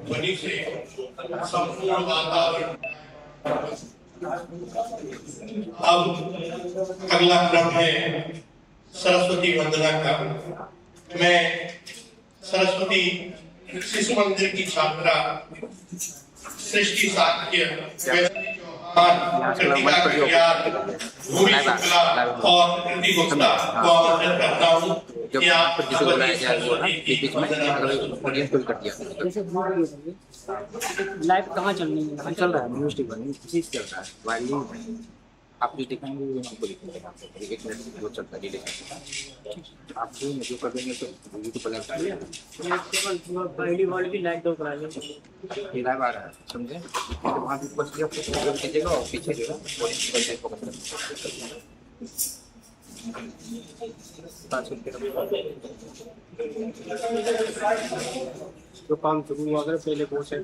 ध्वनि से संपूर्ण वातावरण। अब अगला क्रम है सरस्वती वंदना का। मैं सरस्वती शिशु मंदिर की छात्रा सृष्टि साक्य कृतिका कटियार, भूमि शुक्ला और कृति गुप्ता को आमंत्रित करता हूँ कि आप लाइव कहाँ चलनी है? चल रहा है म्यूजिक चीज चल रहा है वायलिन आप जो दिखाएंगे वो हमको दिखाएगा। एक मिनट वो चलता है डिले आप जो मुझे कर देंगे तो यूट्यूब पर लगता है पहली वाली भी लाइव दो करा लेंगे। ये लाइव आ रहा है समझे? तो वहाँ भी कुछ भी आपको प्रोग्राम कीजिएगा और पीछे जो है वो तो काम शुरू हुआ अगर पहले बहुत से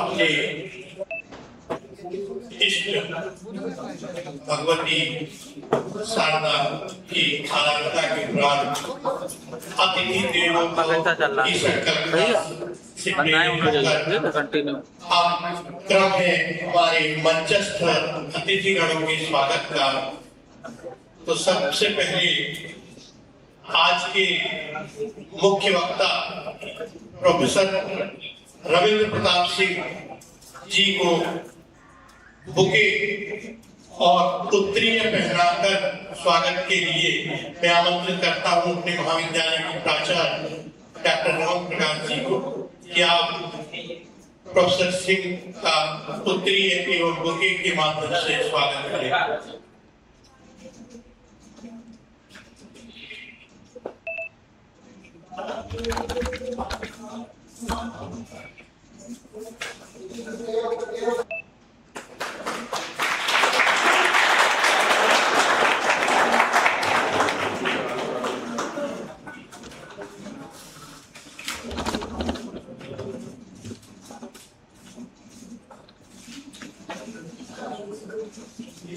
अपने इष्ट भगवती शारदा की आराधना के उपरांत अतिथि देवों को की संकल्पना से कंटिन्यू अब क्रम है हमारे मंचस्थ अतिथिगणों के स्वागत का। तो सबसे पहले आज के मुख्य वक्ता प्रोफेसर रविंद्र प्रताप सिंह जी को बुके और उत्तरीय पहनाकर स्वागत के लिए मैं आमंत्रित करता हूं अपने महाविद्यालय के प्राचार्य डॉक्टर राम प्रकाश जी को कि आप प्रोफेसर सिंह का उत्तरीय एवं बुके के माध्यम से स्वागत करें।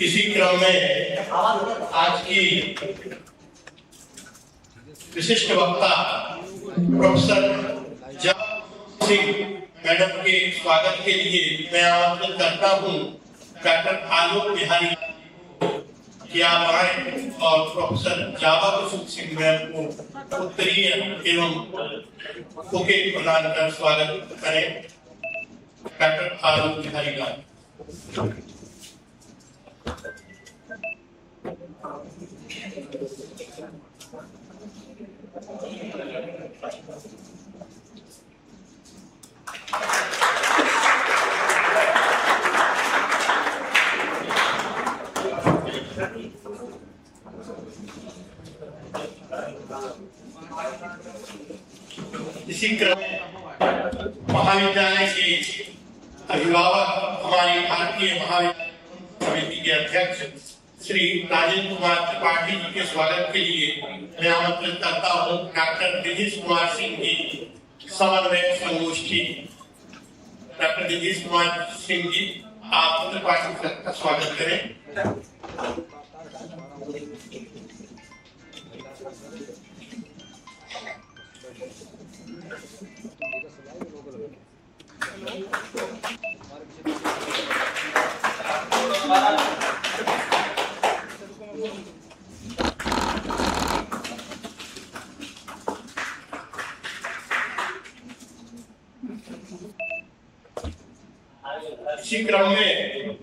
इसी क्रम में आज की विशिष्ट वक्ता प्रोफेसर शाहू सिंह मैडम के स्वागत के लिए मैं आमंत्रित करता हूं डॉक्टर आलोक बिहारी कि आप आए और प्रोफेसर शाहू सिंह मैम को उत्तरीय एवं बुके प्रदान कर स्वागत करें। डॉक्टर आलोक बिहारी का इसी क्रम में महाविद्यालय के अभिभावक हमारी भारतीय महाविद्यालय समिति के अध्यक्ष श्री राजेंद्र कुमार त्रिपाठी जी के स्वागत के लिए मैं आमंत्रित करता हूँ डॉक्टर दिनेश कुमार सिंह जी समन्वय संगोष्ठी डॉक्टर नीतीश कुमार सिंह जी, आप पार्टी का स्वागत करें। इसी क्रम में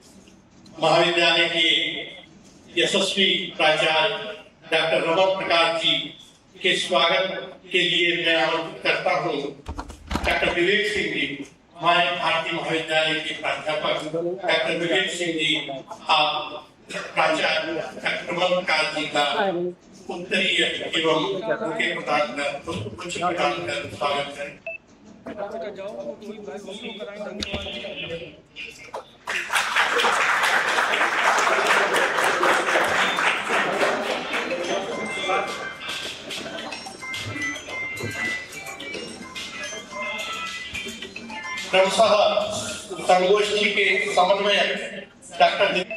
महाविद्यालय के यशस्वी प्राचार्य डॉक्टर रमन प्रकाश जी के स्वागत के लिए मैं आमंत्रित करता हूँ डॉक्टर विवेक सिंह जी, हमारे भारतीय महाविद्यालय के प्राध्यापक डॉक्टर विवेक सिंह जी, आप प्राचार्य डॉक्टर रमन प्रकाश जी का उत्तरीय एवं बुके प्रदान कर स्वागत करें। क्रमशः संगोष्ठी के समन्वयक डॉक्टर सिंह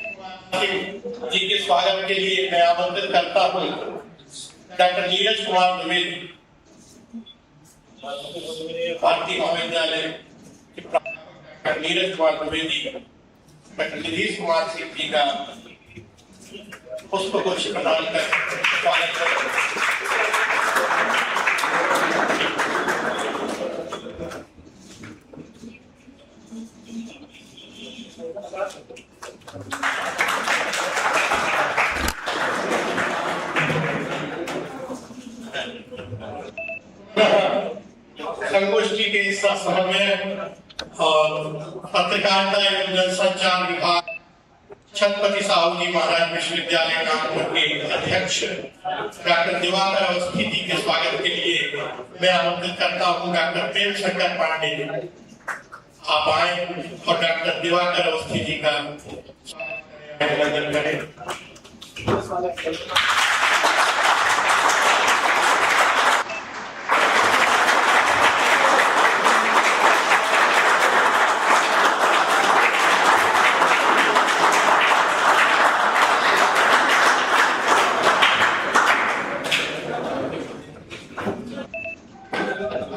जी के स्वागत के लिए मैं आमंत्रित करता हूँ डॉक्टर नीरज कुमार द्विवेदी, भारतीय महाविद्यालय के प्राध्यापक नीरज कुमार द्विवेदी डॉक्टर नीतीश कुमार सिंह जी का पुष्पगुच्छ प्रदान कर स्वागत करें। संगोष्ठी के इस समन्वय और पत्रकारिता एवं जनसंचार विभाग छत्रपति शाहू जी महाराज विश्वविद्यालय कानपुर के अध्यक्ष डॉक्टर दिवाकर अवस्थी जी के स्वागत के लिए मैं आमंत्रित करता हूँ डॉक्टर प्रेम शंकर पांडे, आप आए और डॉक्टर दिवाकर अवस्थी जी का अभिनंदन करें।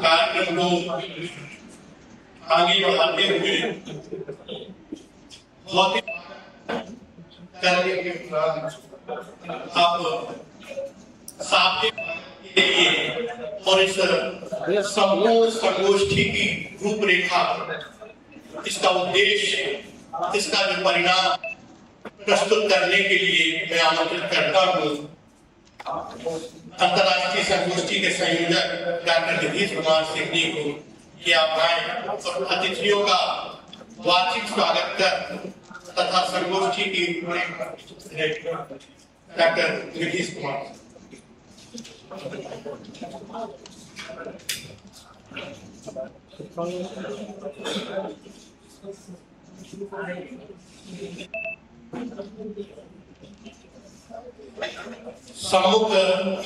कार्यक्रम को आगे बढ़ाते हुए बहुत करने के बाद आप साथ के लिए और इस समूह संगोष्ठी की रूपरेखा, इसका उद्देश्य, इसका जो परिणाम प्रस्तुत करने के लिए मैं आमंत्रित करता हूँ अंतर्राष्ट्रीय संगोष्ठी के संयोजक डॉक्टर नीतीश कुमार सिंह जी को कि आप आए और अतिथियों का वार्षिक स्वागत कर तथा संगोष्ठी की डॉक्टर नीतीश कुमार। सम्मुख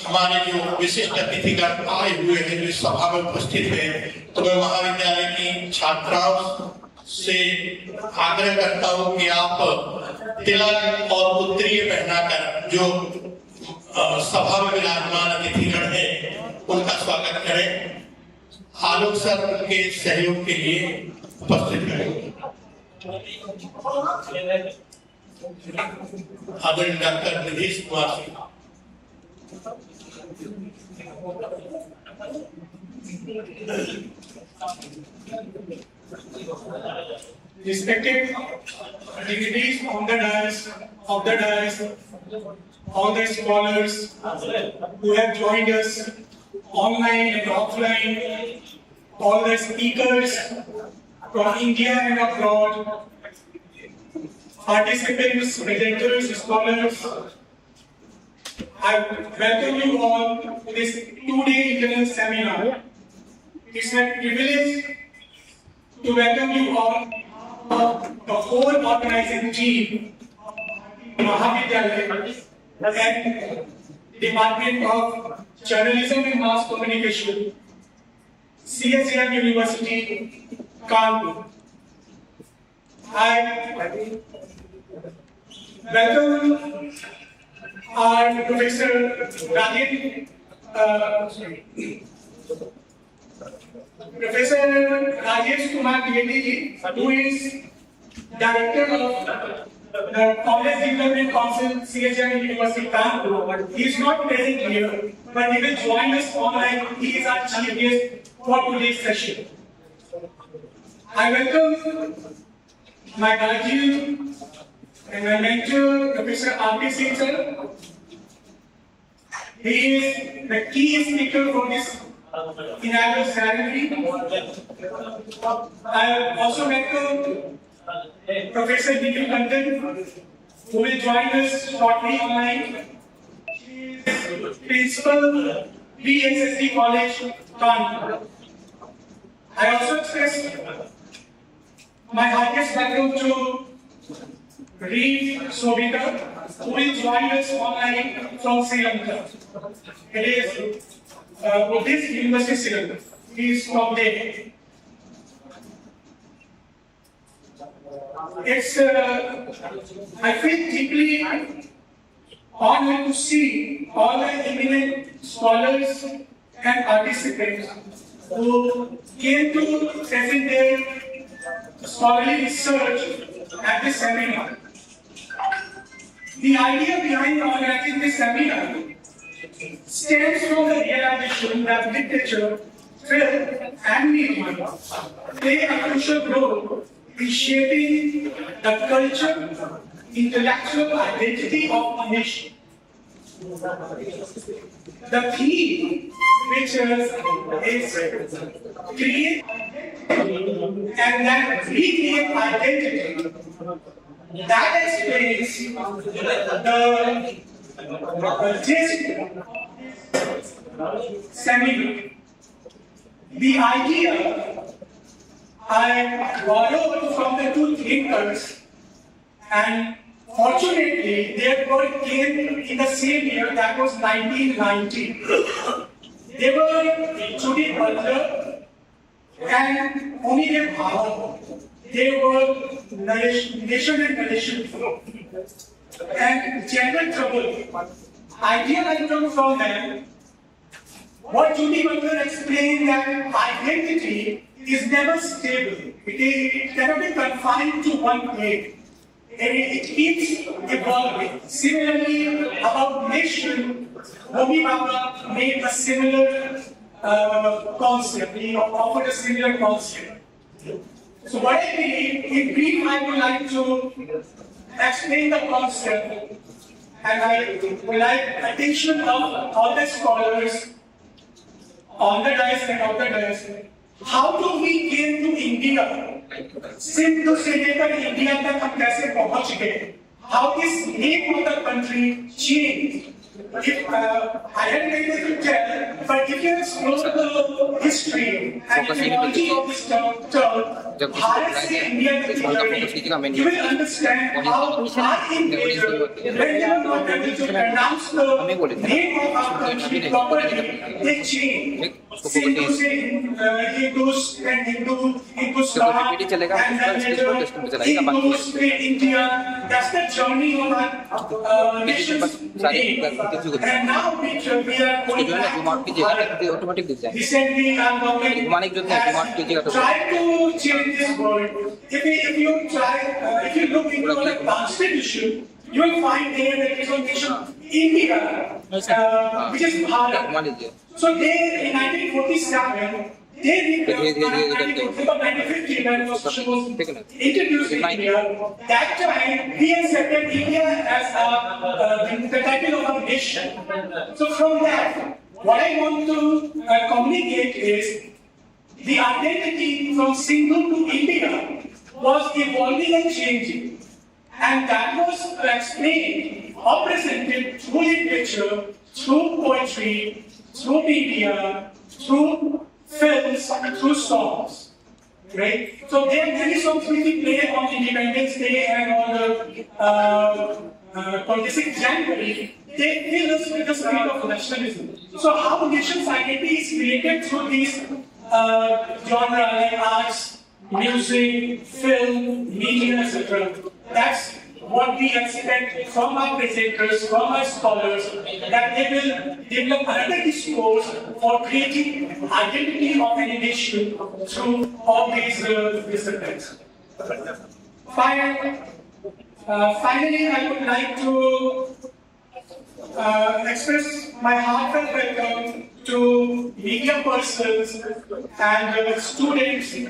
हमारे जो विशिष्ट अतिथिगण आए हुए हैं, जो सभा में उपस्थित हैं, तो मैं महाविद्यालय की छात्राओं से आग्रह करता हूं कि आप तिलक और उत्तरीय पहनाकर जो सभा में विराजमान अतिथिगण हैं उनका स्वागत करें। आलोक सर उनके सहयोग के लिए उपस्थित करेंगे। आदरणीय doctor Nitish Kumar Singh. Respected dignitaries on the dais, all the scholars who have joined us online and offline, all the speakers from India and abroad, participants, presenters, scholars, I welcome you all to this two-day internal seminar. It's a privilege to welcome you all, the whole organizing team, Mahavidyalaya and Department of Journalism and Mass Communication. CSM University, Kanpur. I welcome our Professor Professor Rajesh Kumar Dwivedi, who is Director of the College Development Council, CSM University, Kanpur. He is not present here, but he will join us online. He is our chief guest for today's session. I welcome my guardian and my mentor, Professor R.P. Singh sir. He is the key speaker for this inaugural ceremony. I also welcome Professor Nikhil London, who will join us shortly online. She is Principal, VSSD College, Kanpur. I also express my highest welcome to Reeve Sobita, who will join us online from Sri Lanka. It is Buddhist University, Sri Lanka. He is from there. I feel deeply honored to see all the eminent scholars and participants who came to present their scholarly research at this seminar. The idea behind organizing this seminar stems from the realization that literature, film, and media play a crucial role in shaping the culture, intellectual identity of a nation. The theme which is create and then recreate identity. That explains the gist seminar. The idea I borrowed from the two thinkers, and fortunately their work came in the same year, that was 1990. They were Judy Butler and Omide Bhavan. They were nation and nation and general trouble. Idea I took from them, what Judy Butler explained, that identity is never stable. It cannot be confined to one way. It keeps evolving. Similarly, about nation, Homi Baba made a similar concept. He offered a similar concept. So what I believe, in brief, I would like to explain the concept, and I would like attention of all the scholars on the dais and off the dais. How do we came to India? Sindhu से लेकर India तक हम कैसे पहुंच गए? How this name of the country changed? I had made it to tell, but if you explore the history and etymology of this term, Bharat se India तक journey, you will understand how our invaders, when they were not able to pronounce the name of our country properly, they changed. Sindhu se Hindus and Hindustan, and then later Hindus to India. That's the journey of our nation's name. And now we are going back to Bharat. Recently, our government has tried to change this world. If you look into the constitution, you will find there that is a nation India, which is Bharat. So there in 1947, they rebuilt 1950 when it was introduced in India. That time, we accepted India as the title of a nation. So from that, what I want to communicate is the identity from Sindhu to India was evolving and changing. And that was explained or presented through literature, through poetry, through media, through films, through songs. Right? So there are many songs which we play on Independence Day and on the 26th January. They fill us with the spirit of nationalism. So how nation's identity is created through these genre like arts, music, film, media, etc. That's what we expect from our presenters, from our scholars, that they will develop another discourse for creating identity of an nation through all these disciplines. Finally, I would like to express my heartfelt welcome to media persons and students who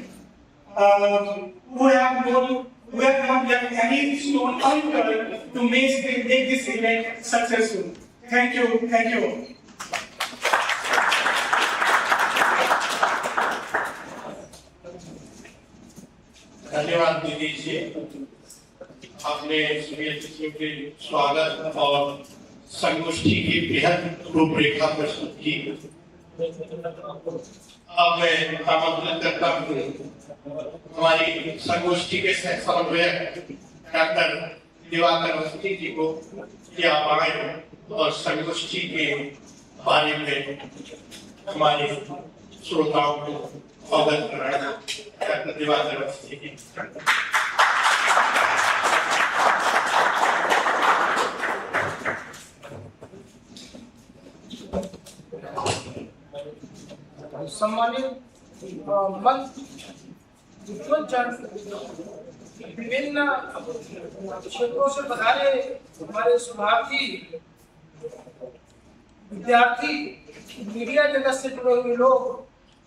have not left any stone unturned to make this event successful. Thank you. Thank you. धन्यवाद दीदी जी, आपने सभी के स्वागत और संगोष्ठी की बेहद रूपरेखा प्रस्तुत की। अब मैं आमंत्रित करता हूँ हमारी संगोष्ठी के सह समन्वयक डॉक्टर दिवाकर अवस्थी जी को कि आप आए और संगोष्ठी के बारे में हमारे श्रोताओं को अवगत कराएं। डॉक्टर दिवाकर अवस्थी जी। सम्मानित विभिन्न क्षेत्रों से पधारे हमारे शुभार्थी विद्यार्थी, मीडिया जगत से जुड़े हुए लोग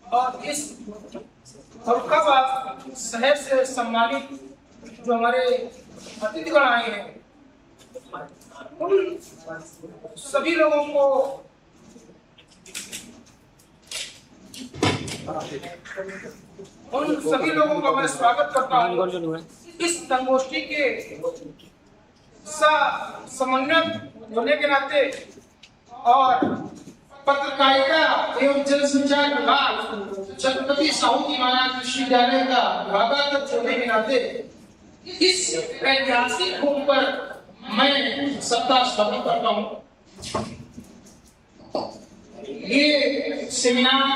और इस फरुखाबाद शहर से सम्मानित जो हमारे अतिथिगण आए हैं, उन सभी लोगों को मैं स्वागत करता हूँ। इस संगोष्ठी के समन्वयक होने के नाते और पत्रकारिता एवं जन संचार विभाग छत्रपति साहू जी महाराज विश्वविद्यालय का विभागाध्यक्ष होने के नाते इस ऐतिहासिक भूमि पर मैं सत्ता स्थापित करता हूँ। ये सेमिनार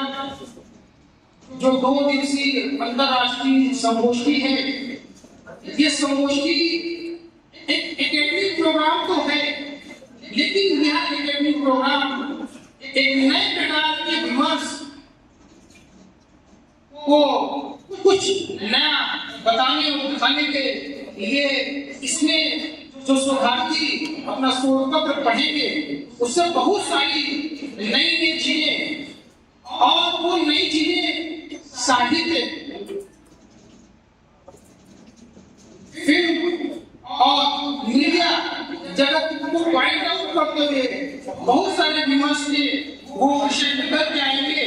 जो 2 दिवसीय अंतरराष्ट्रीय संगोष्ठी है, ये संगोष्ठी एक एकेडमिक प्रोग्राम तो है, लेकिन यह एकेडमिक प्रोग्राम एक नए प्रकार के विमर्श को कुछ नया बताने और दिखाने के लिए इसमें जो शोधार्थी अपना शोध पत्र पढ़ेंगे उससे बहुत सारी नई चीजें और वो नई चीजें साहित्य, फिल्म और मीडिया जगत को पॉइंट आउट करते हुए बहुत सारे विमर्श के वो विषय निकल के आएंगे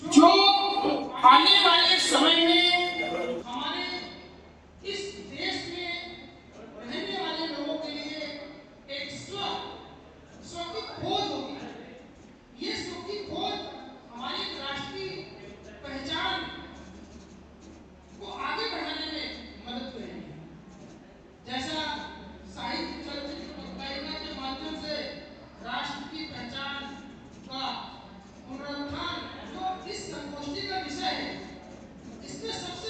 जो आने वाले समय में हमारे इस देश में रहने वाले लोगों के लिए एक स्व की खोज होगी। ये स्व की खोज हमारी राष्ट्रीय पहचान को आगे बढ़ाने में मदद करेगी। जैसा साहित्य, चलचित्र, पत्रिका के माध्यम से राष्ट्र की पहचान का पुनरुत्थान जो इस संगोष्ठी का विषय है, इसमें सबसे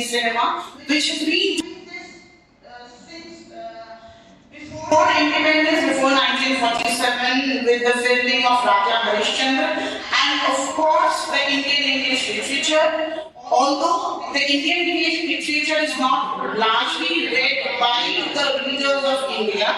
cinema, which has been since before independence, before 1947, with the filming of Raja Harishchandra, and of course the Indian English literature. Although the Indian English literature is not largely read by the readers of India,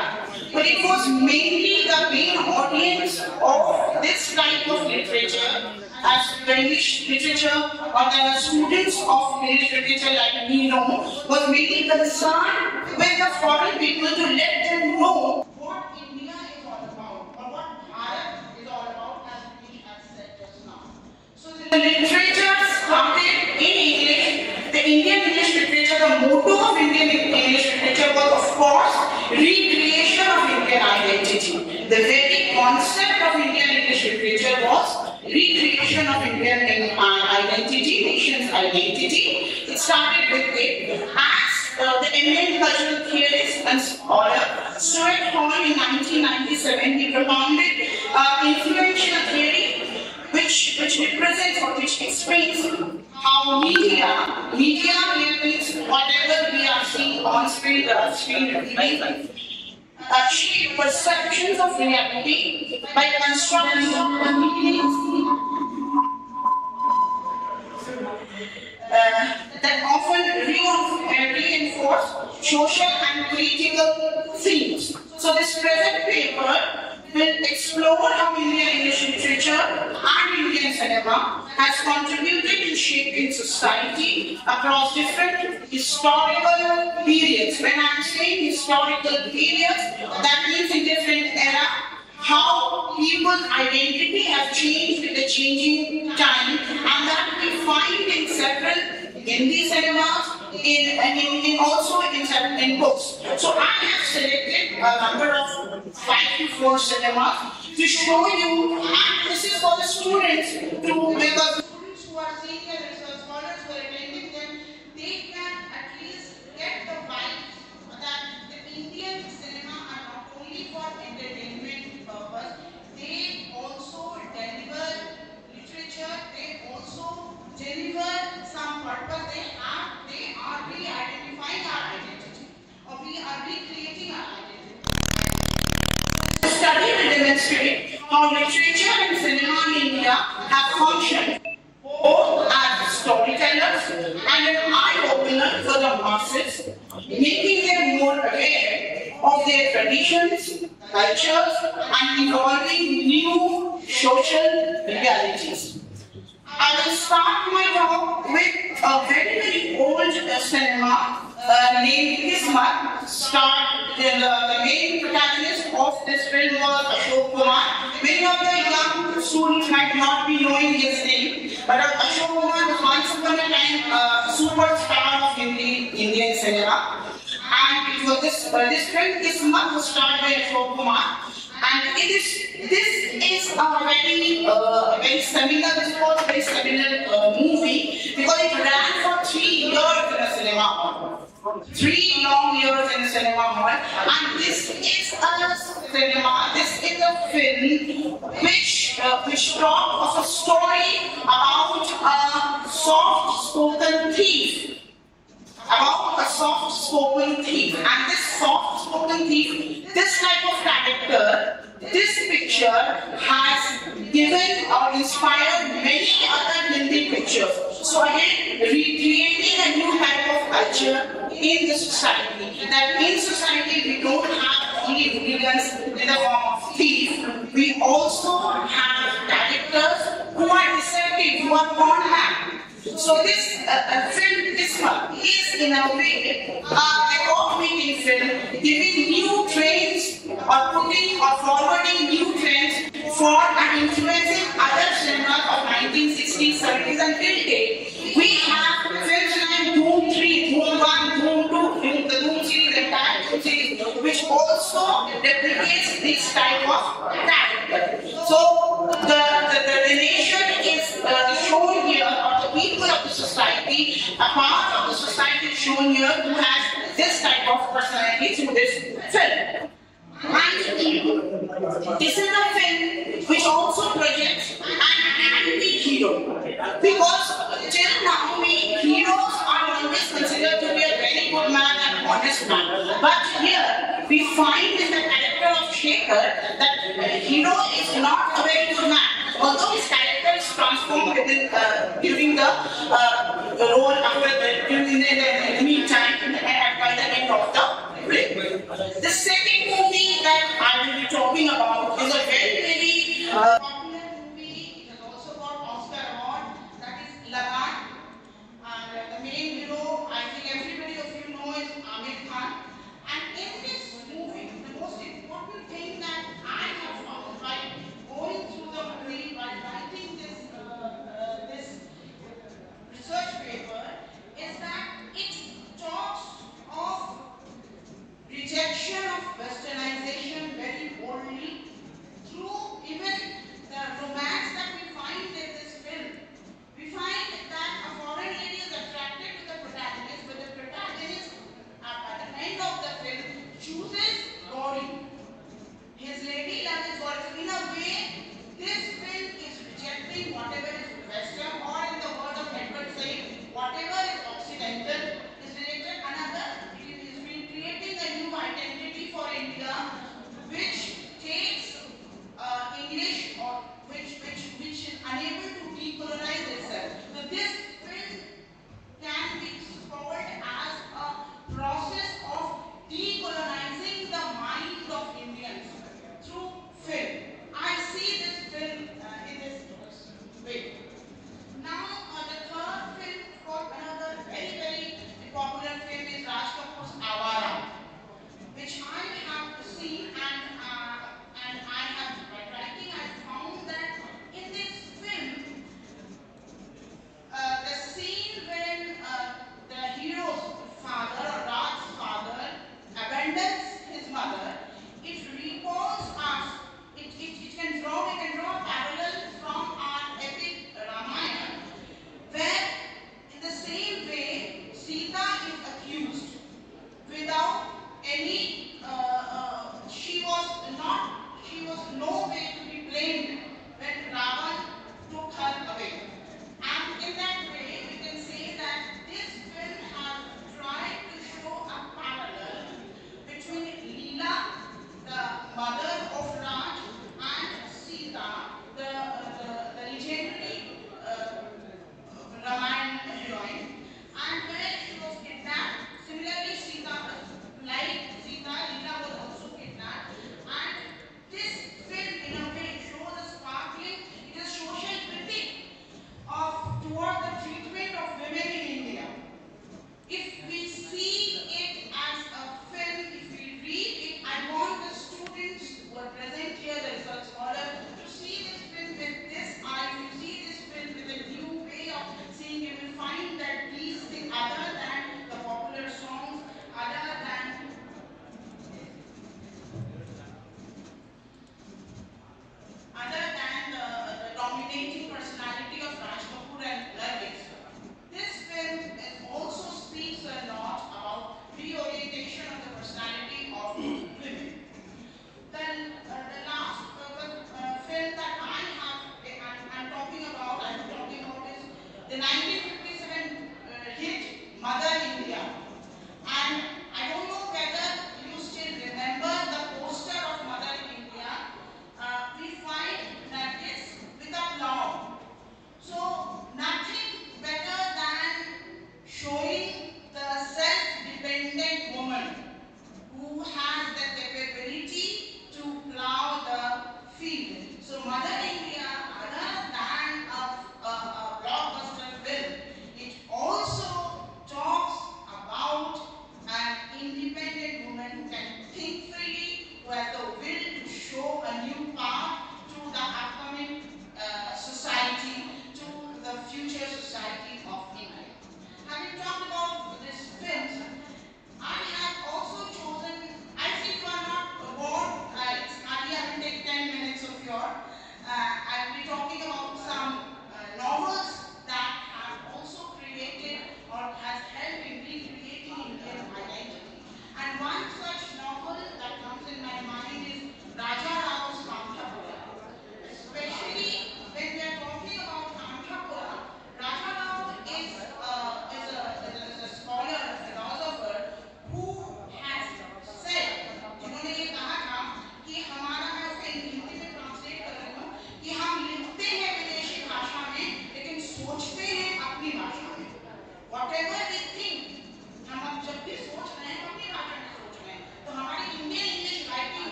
but it was mainly the main audience of this type of literature, as the English literature or the students of English literature like me know, was mainly concerned with the foreign people to let them know what India is all about, or what Bharat is all about, as we have said just now. So the literature started in English. The Indian English literature, the motto of Indian English literature was, of course, recreation of Indian identity. The very concept of Indian English literature was recreation of Indian identity, nation's identity. It started with it as the eminent cultural theorist and scholar Stuart Hall in 1997. He propounded influential theory which represents or which explains how media means whatever we are seeing on screen, TV, shape perceptions of reality by constructing that often reinforce social and political themes. So this present paper will explore how Indian English literature and Indian cinema has contributed in shaping society across different historical periods. When I am saying historical periods, that means in different eras, how people's identity has changed with the changing time, and that we find in several Hindi cinemas, also in books. So I have selected a number of 5 to 4 cinemas to show you, and this is for the students to, because students who are senior research scholars who are attending them, they can at least get the vibe that the Indian cinema are not only for entertainment purpose, they also deliver literature, they also deliver some purpose. They are re-identifying our identity, or we are recreating our identity. The study will demonstrate how literature and cinema in India have functioned both as storytellers and an eye-opener for the masses, making them more aware of their traditions, cultures, and evolving new social realities. I will start my talk with a very old cinema named Kismat. The main protagonist of this film was Ashok Kumar. Many of the young students might not be knowing his name, but Ashok Kumar was once upon a time a superstar of Indian cinema. And it was this film Kismat was starred by Ashok Kumar. And this is a very seminal, this was a very seminal movie, because it ran for 3 years in a cinema hall. 3 long years in a cinema hall. And this is a film which talks of a story about a soft-spoken thief. And this soft-spoken thief, this type of character, this picture has given or inspired many other Hindi pictures. So again, recreating a new type of culture in the society. That in society we don't have only villains in the form of thief. We also have characters who are deceptive, who are con-man. So this film, this one, is in a way a co-operating film, giving new trends or putting or forwarding new trends for and influencing other cinemas of 1960s, 70s and till date. We have films like Dhoom 3, Dhoom 1, Dhoom 2, the Dhoom series, the entire Dhoom series, which also replicates this type of character. So the nation is shown here, or the people of the society, a part of the society shown here who has this type of personality through this film. anti-hero. This is a film which also projects an anti-hero. Because till now, heroes are always considered to be a very good man and honest man. But here, we find in the character of Shekhar that the hero is not a very good man. Although his character is transformed during the role during the meantime by the end of the play. The second movie that I will be talking about is a very popular movie. It has also got Oscar award. That is Lagan. And the main hero, I think everybody of you know, is Amir Khan. And in this movie, the most important thing that I have found by going through the movie, by writing this research paper, is that it talks of rejection of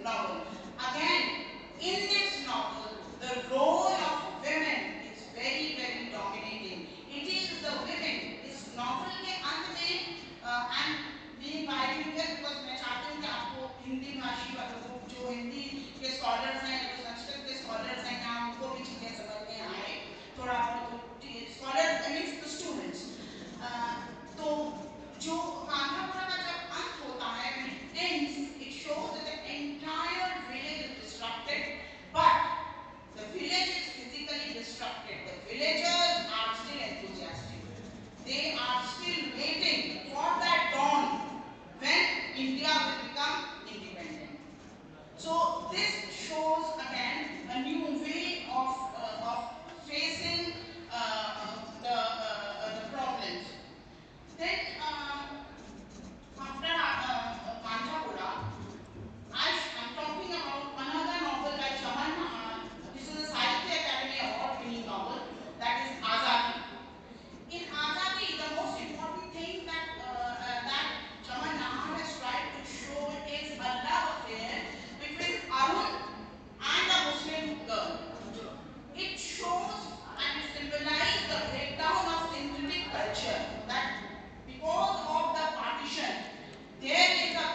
novel. Again, in this novel, the role of women is very, very dominating. It is the women. इस novel के अंत में and being bilingual because मैं चाहती हूँ कि आपको हिंदी भाषी लोग जो हिंदी के scholars हैं या जो संस्कृत के scholars हैं यहाँ उनको भी चीजें समझ में आए थोड़ा बहुत scholars means the students तो जो कांधापुरा का जब अंत होता है when it ends it shows that the entire village is disrupted but the village is physically disrupted. The villagers are still enthusiastic. They are still waiting for that dawn when India will become independent. So this shows again a new way of facing the problems. Then after Kanpur, I'm talking about another novel by Chaman Mahal. This is a Sahitya Academy Award-winning novel that is Azadi. In Azadi, the most important thing that Chaman Mahal has tried to show is a love affair between Arun and a Muslim girl. It shows and symbolizes the breakdown of synthetic culture. That because of the partition, there is a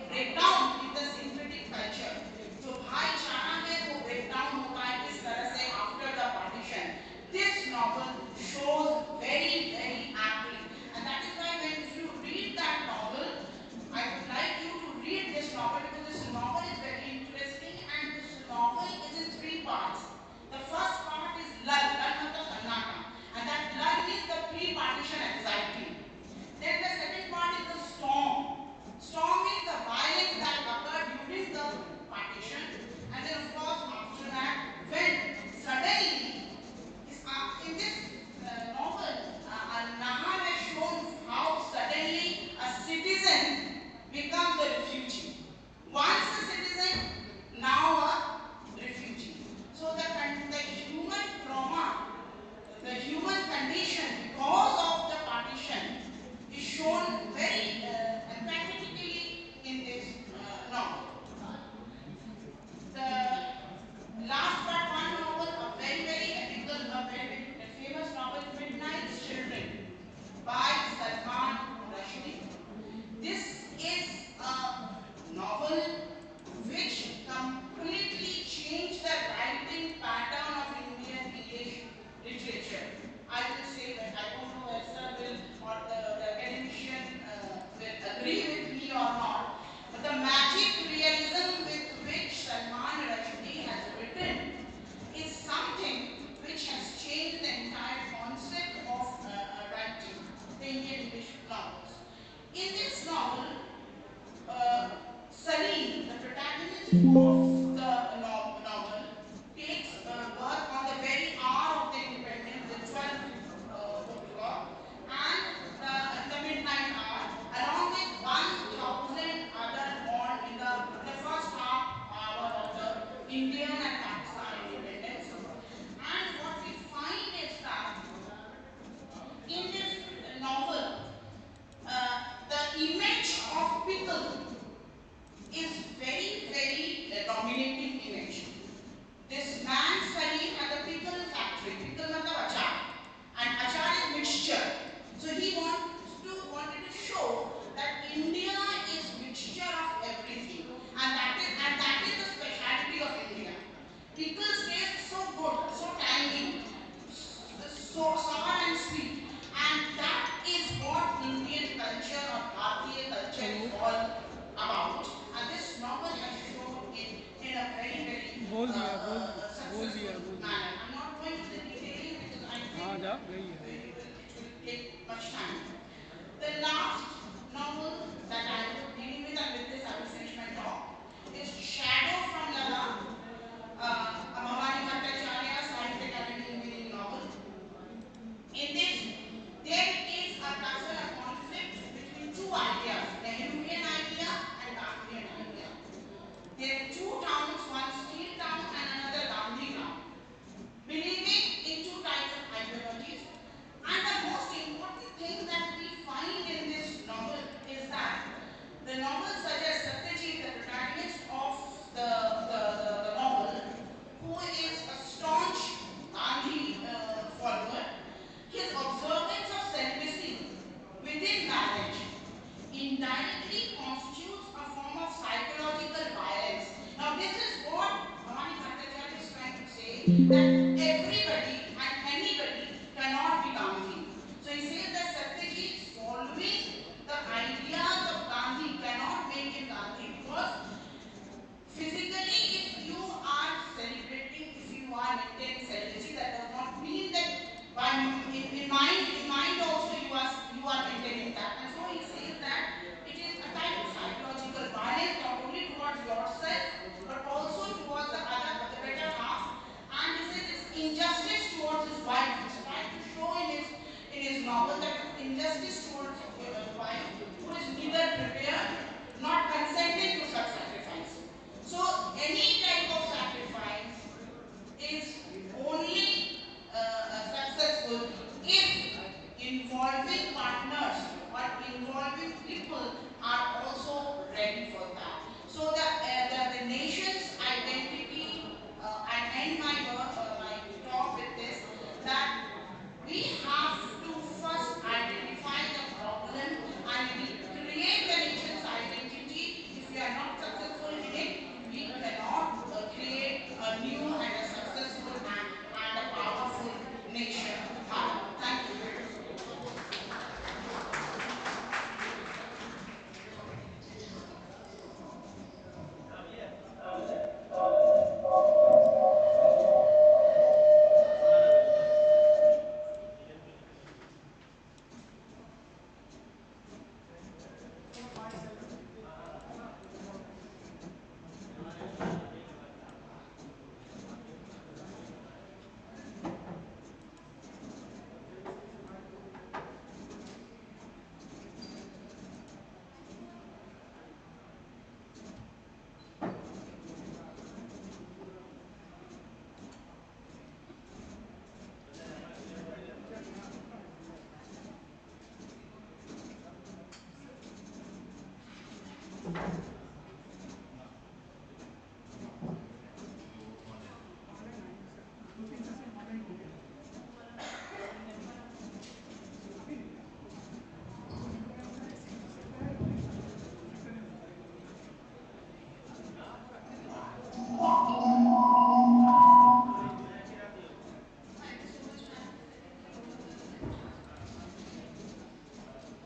breakdown in the synthetic culture. जो भाईचारा है वो breakdown होता है किस तरह से after the partition. This novel shows very, very aptly, and that is why when if you read that novel, I would like you to read this novel because this novel is very interesting and this novel is in 3 parts. The first part is lull, matlab sannata, and that lull is the pre-partition anxiety. Then the second part is the storm. Storm is the violence that occurred during the partition, and then of course after that, when suddenly, in this novel, Nahar has shown how suddenly a citizen becomes a refugee. Once a citizen, now a refugee. So the human trauma, the human condition because of the partition is shown very emphatically in this novel. The last but one novel, a very, very epical, a very, very famous novel, Midnight's Children by Salman Rushdie. This is a novel which completely changed the writing pattern of Indian English literature. I will say that I don't know if sir will or the academician will agree with me or not. But the magic realism with which Salman Rushdie has written is something which has changed the entire concept of writing, the Indian English novels. In this novel, Salim, the protagonist of the novel, takes birth on the very hour of the independence, the 12th o'clock, and the midnight hour, along with 1,000 others born in the first half hour of the Indian and Pakistan independence. And what we find is that in this novel, the image of pickle is very, very dominating image. This man Salim had a pickle factory. Pickle matlab achar. And achar is mixture. So he wanted to show that India is mixture of everything. And that is the speciality of India. Pickles taste so good, so tangy, so sour and sweet. And that is what Indian culture or Bharatiya culture is all about. And this novel has shown it in a very, very successful manner. I'm not going to the detailing because I think it will take much time. The last novel that I will be dealing with, and with this I will finish my talk, is Shadow from Ladakh, a Bhavani Bhattacharya Sahitya Academy winning novel. In this, there is a tussle, a conflict between two ideas, the Nehruvian idea and Gandhian idea. There are two towns, one steel town and another Gandhi town, believing in two types of ideologies. that everybody and anybody cannot be Gandhi. So he says that Satyajit following the ideas of Gandhi cannot make him Gandhi, because physically, if you are celebrating, if you are maintaining celibacy, that does not mean that in mind also you are maintaining that. And so he says that it is a type of psychological violence, not only towards yourself but also towards the better half. And he says it's injustice towards his wife. He's trying to show in his novel that injustice towards the wife, who is neither prepared not consenting to such sacrifice. So any type of sacrifice is only successful if involving partners or involving people are also ready for that. So the nation's identity, and end my talk with this, that we have to first identify the problem and create the nation's identity. If we are not successful in it, we cannot create a new and a successful and a powerful nation. Thank you. Thank you so much, ma'am. Respected Lord Lecturers,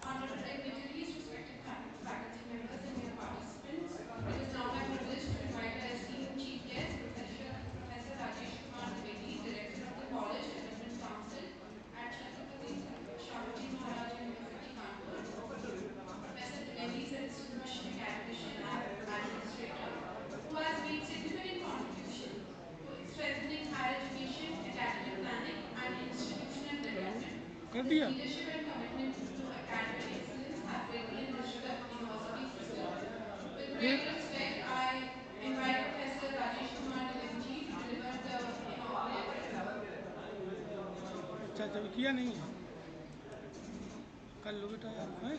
honorable dignitaries, respected faculty members, and dear participants. It is now my privilege to invite our esteemed chief guest, Professor Rajesh Kumar Dwivedi, Director of the College Development Council at Chhatrapati Shahuji Maharaj University, Kanpur. Professor Dwivedi is a distinguished academician and administrator who has made significant contribution to strengthening higher education, academic planning, and institutional development. His leadership and commitment to academic excellence have greatly enriched the university system. With great respect, I invite Professor Rajesh Kumar Dwivedi to deliver the inaugural address. अच्छा जब किया नहीं है कर लो बेटा यार हैं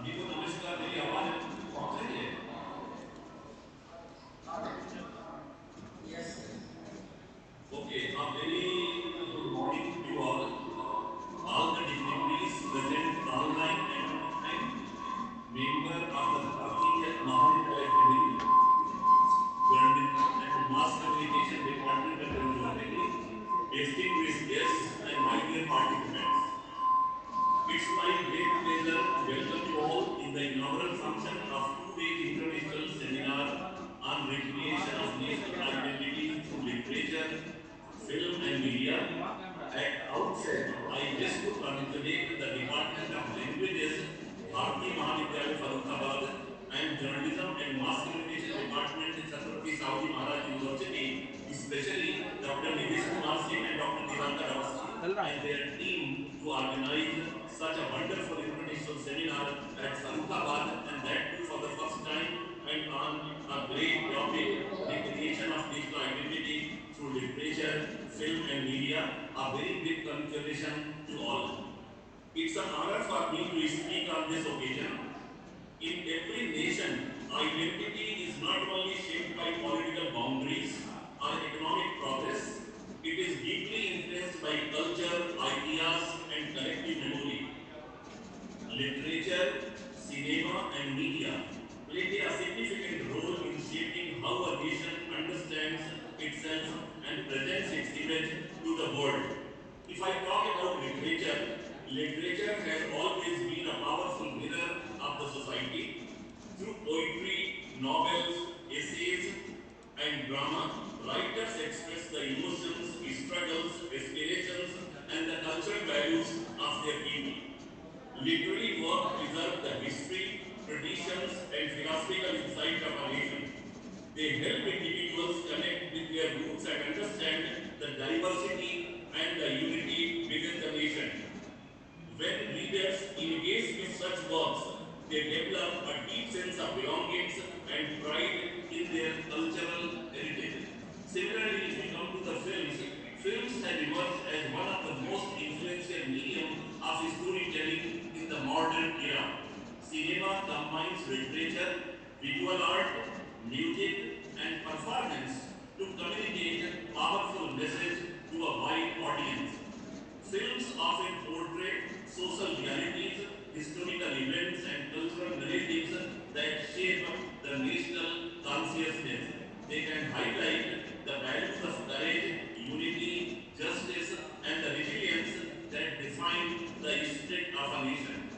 सभी को नमस्कार। मेरी आवाज पहुंच रही है? Okay, a very good morning to you all the dignitaries present online and offline, member of the Kakatiya Mahavidyalaya family, journalism and mass communication department of Chhatrapati, distinguished guests and my dear participants. It's my great pleasure to welcome you all in the inaugural function of 2 days international seminar on recreation of national identity through literature, film and media. At outset, I wish to congratulate the Department of Languages, Bharati Mahavidyalaya Farrukhabad, and Journalism and Mass Communication Department, Chhatrapati Shahu Maharaj University, especially Dr. Nitish Kumar Singh and Dr. Divakar Awasthi and their team to organize such a wonderful international seminar at Farrukhabad, and that too for the first time and on a great topic, recreation of national identity through literature, film and media. A very big congratulations to all. It's an honor for me to speak on this occasion. In every nation, identity is not only shaped by political boundaries or economic progress, it is deeply influenced by culture, ideas, and collective memory. Literature, cinema, and media play a significant role in shaping how a nation understands itself and presents its image to the world. If I talk about literature, literature has always been a powerful mirror of the society. Through poetry, novels, essays, and drama, writers express the emotions, struggles, aspirations, and the cultural values of their people. Literary work preserve the history, traditions, and philosophical insight of a nation. They help individuals connect with their roots and understand the diversity and the unity within the nation. When readers engage with such works, they develop a deep sense of belongings and pride in their cultural heritage. Similarly, if we come to the films, films have emerged as one of the most influential medium of storytelling in the modern era. Cinema combines literature, visual art, music, and performance to communicate powerful message to a wide audience. Films often portray social realities, historical events, national consciousness. They can highlight the values of courage, unity, justice, and the resilience that define the spirit of a nation.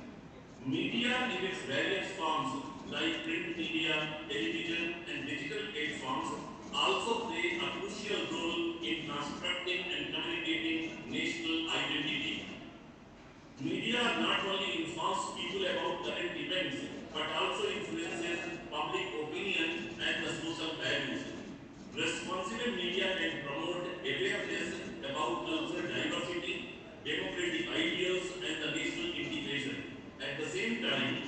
Media in its various forms, like print media, television, and digital platforms, also play a crucial role in constructing and communicating national identity. Media not only informs people about current events, but also influences public opinion and the social values. Responsible media can promote awareness about cultural diversity, democratic ideals, and the national integration. At the same time,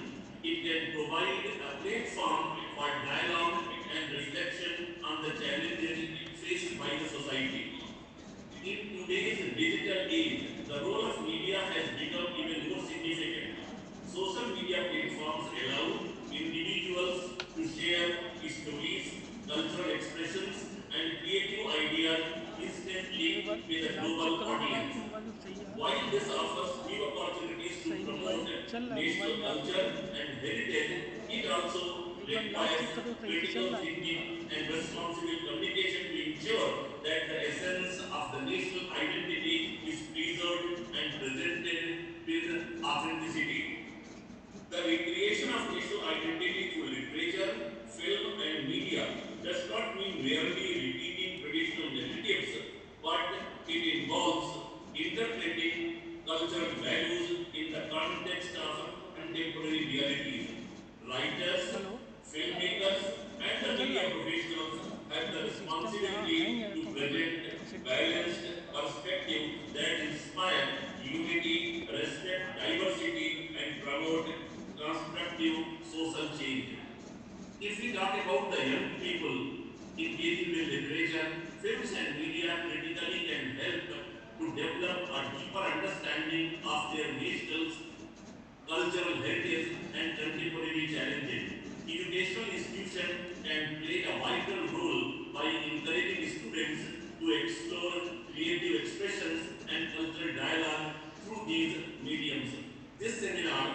it can provide a platform for dialogue and reflection on the challenges faced by the society. In today's digital age, the role of media has become even more significant. Social media platforms allow individuals to share stories, cultural expressions, and creative ideas instantly with a light check global करो तो आपकी audience. Mobile में सही है While this offers new opportunities to सही promote mobile चल रहा है national मोबाइल में आपके culture सही है and heritage, it also एक बार लाइट requires चेक करो सही से चल critical रहा है कि thinking and responsible communication to ensure that the essence of the national identity is preserved and presented with authenticity. The recreation of national identity through literature, film, and media does not mean merely repeating traditional narratives, but it involves interpreting cultural values in the context of contemporary realities. Writers, hello filmmakers, and क्या the चल रहा media है professionals have the ये system यहाँ responsibility hang है to तो present set कर लो balanced perspective that inspire unity, respect diversity, and promote constructive social change. If we talk about the young people engaging with literature, films, and media critically can help to develop a deeper understanding of their nationals cultural heritage, and contemporary challenges. Educational institutions can play a vital role by encouraging students to explore creative expressions and cultural dialogue through these mediums. This seminar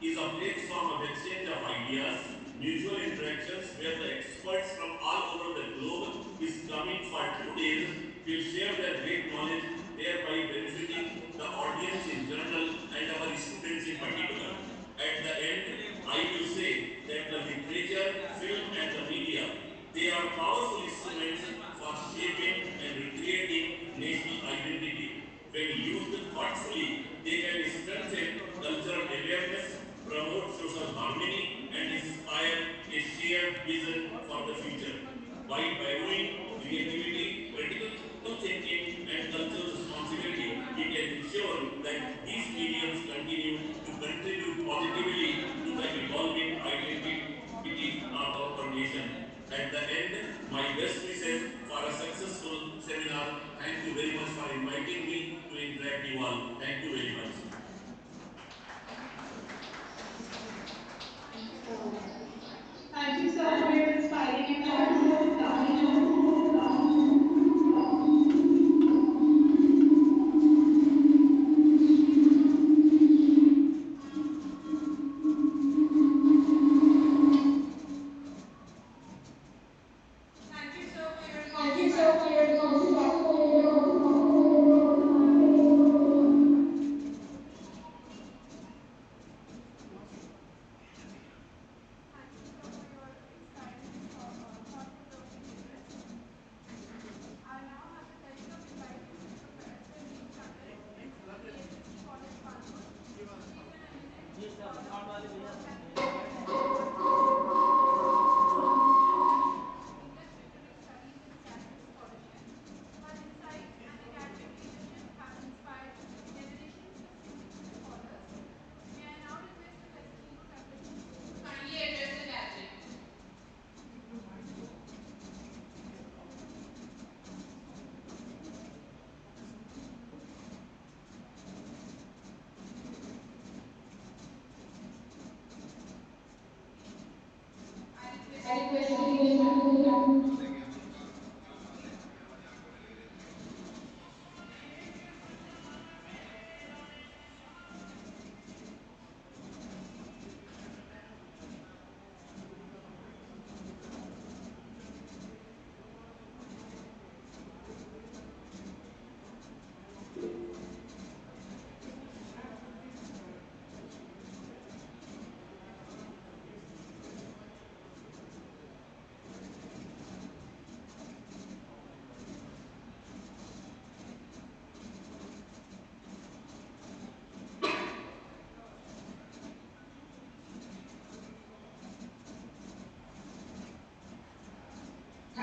is a platform of exchange of ideas, mutual interactions where the experts from all over the globe is coming for 2 days will share their great knowledge, thereby benefiting the audience in general and our students in particular. At the end, I will say that the literature, film, and the media, they are powerful instruments for shaping and recreating national identity. When used thoughtfully, they can strengthen cultural awareness, promote social harmony, and inspire a shared vision for the future. By valuing creativity, critical thinking, and cultural responsibility, we can ensure that these mediums continue to contribute positively to the evolving identity of our nation. At the end, my best wishes for a successful seminar. Thank you very much for inviting me to interact you all. Thank you very much. Thank you, sir, for your inspiring and thoughtful speech. Thank you, sir, for your Thank you, responsive sir, for your attitude. responsive attitude. Thank you, sir, for your inspiring and thought-provoking address. I now have the pleasure of inviting Professor V. Chandran, Principal, PSSC College, Kanpur. She is an eminent scholar who has captivated the hearts of young Indians through her research in depth literary studies and academic scholarship. Her insights and academic leadership have inspired generations of students and scholars. May I now request Professor Neeru Tandon to kindly address the gathering.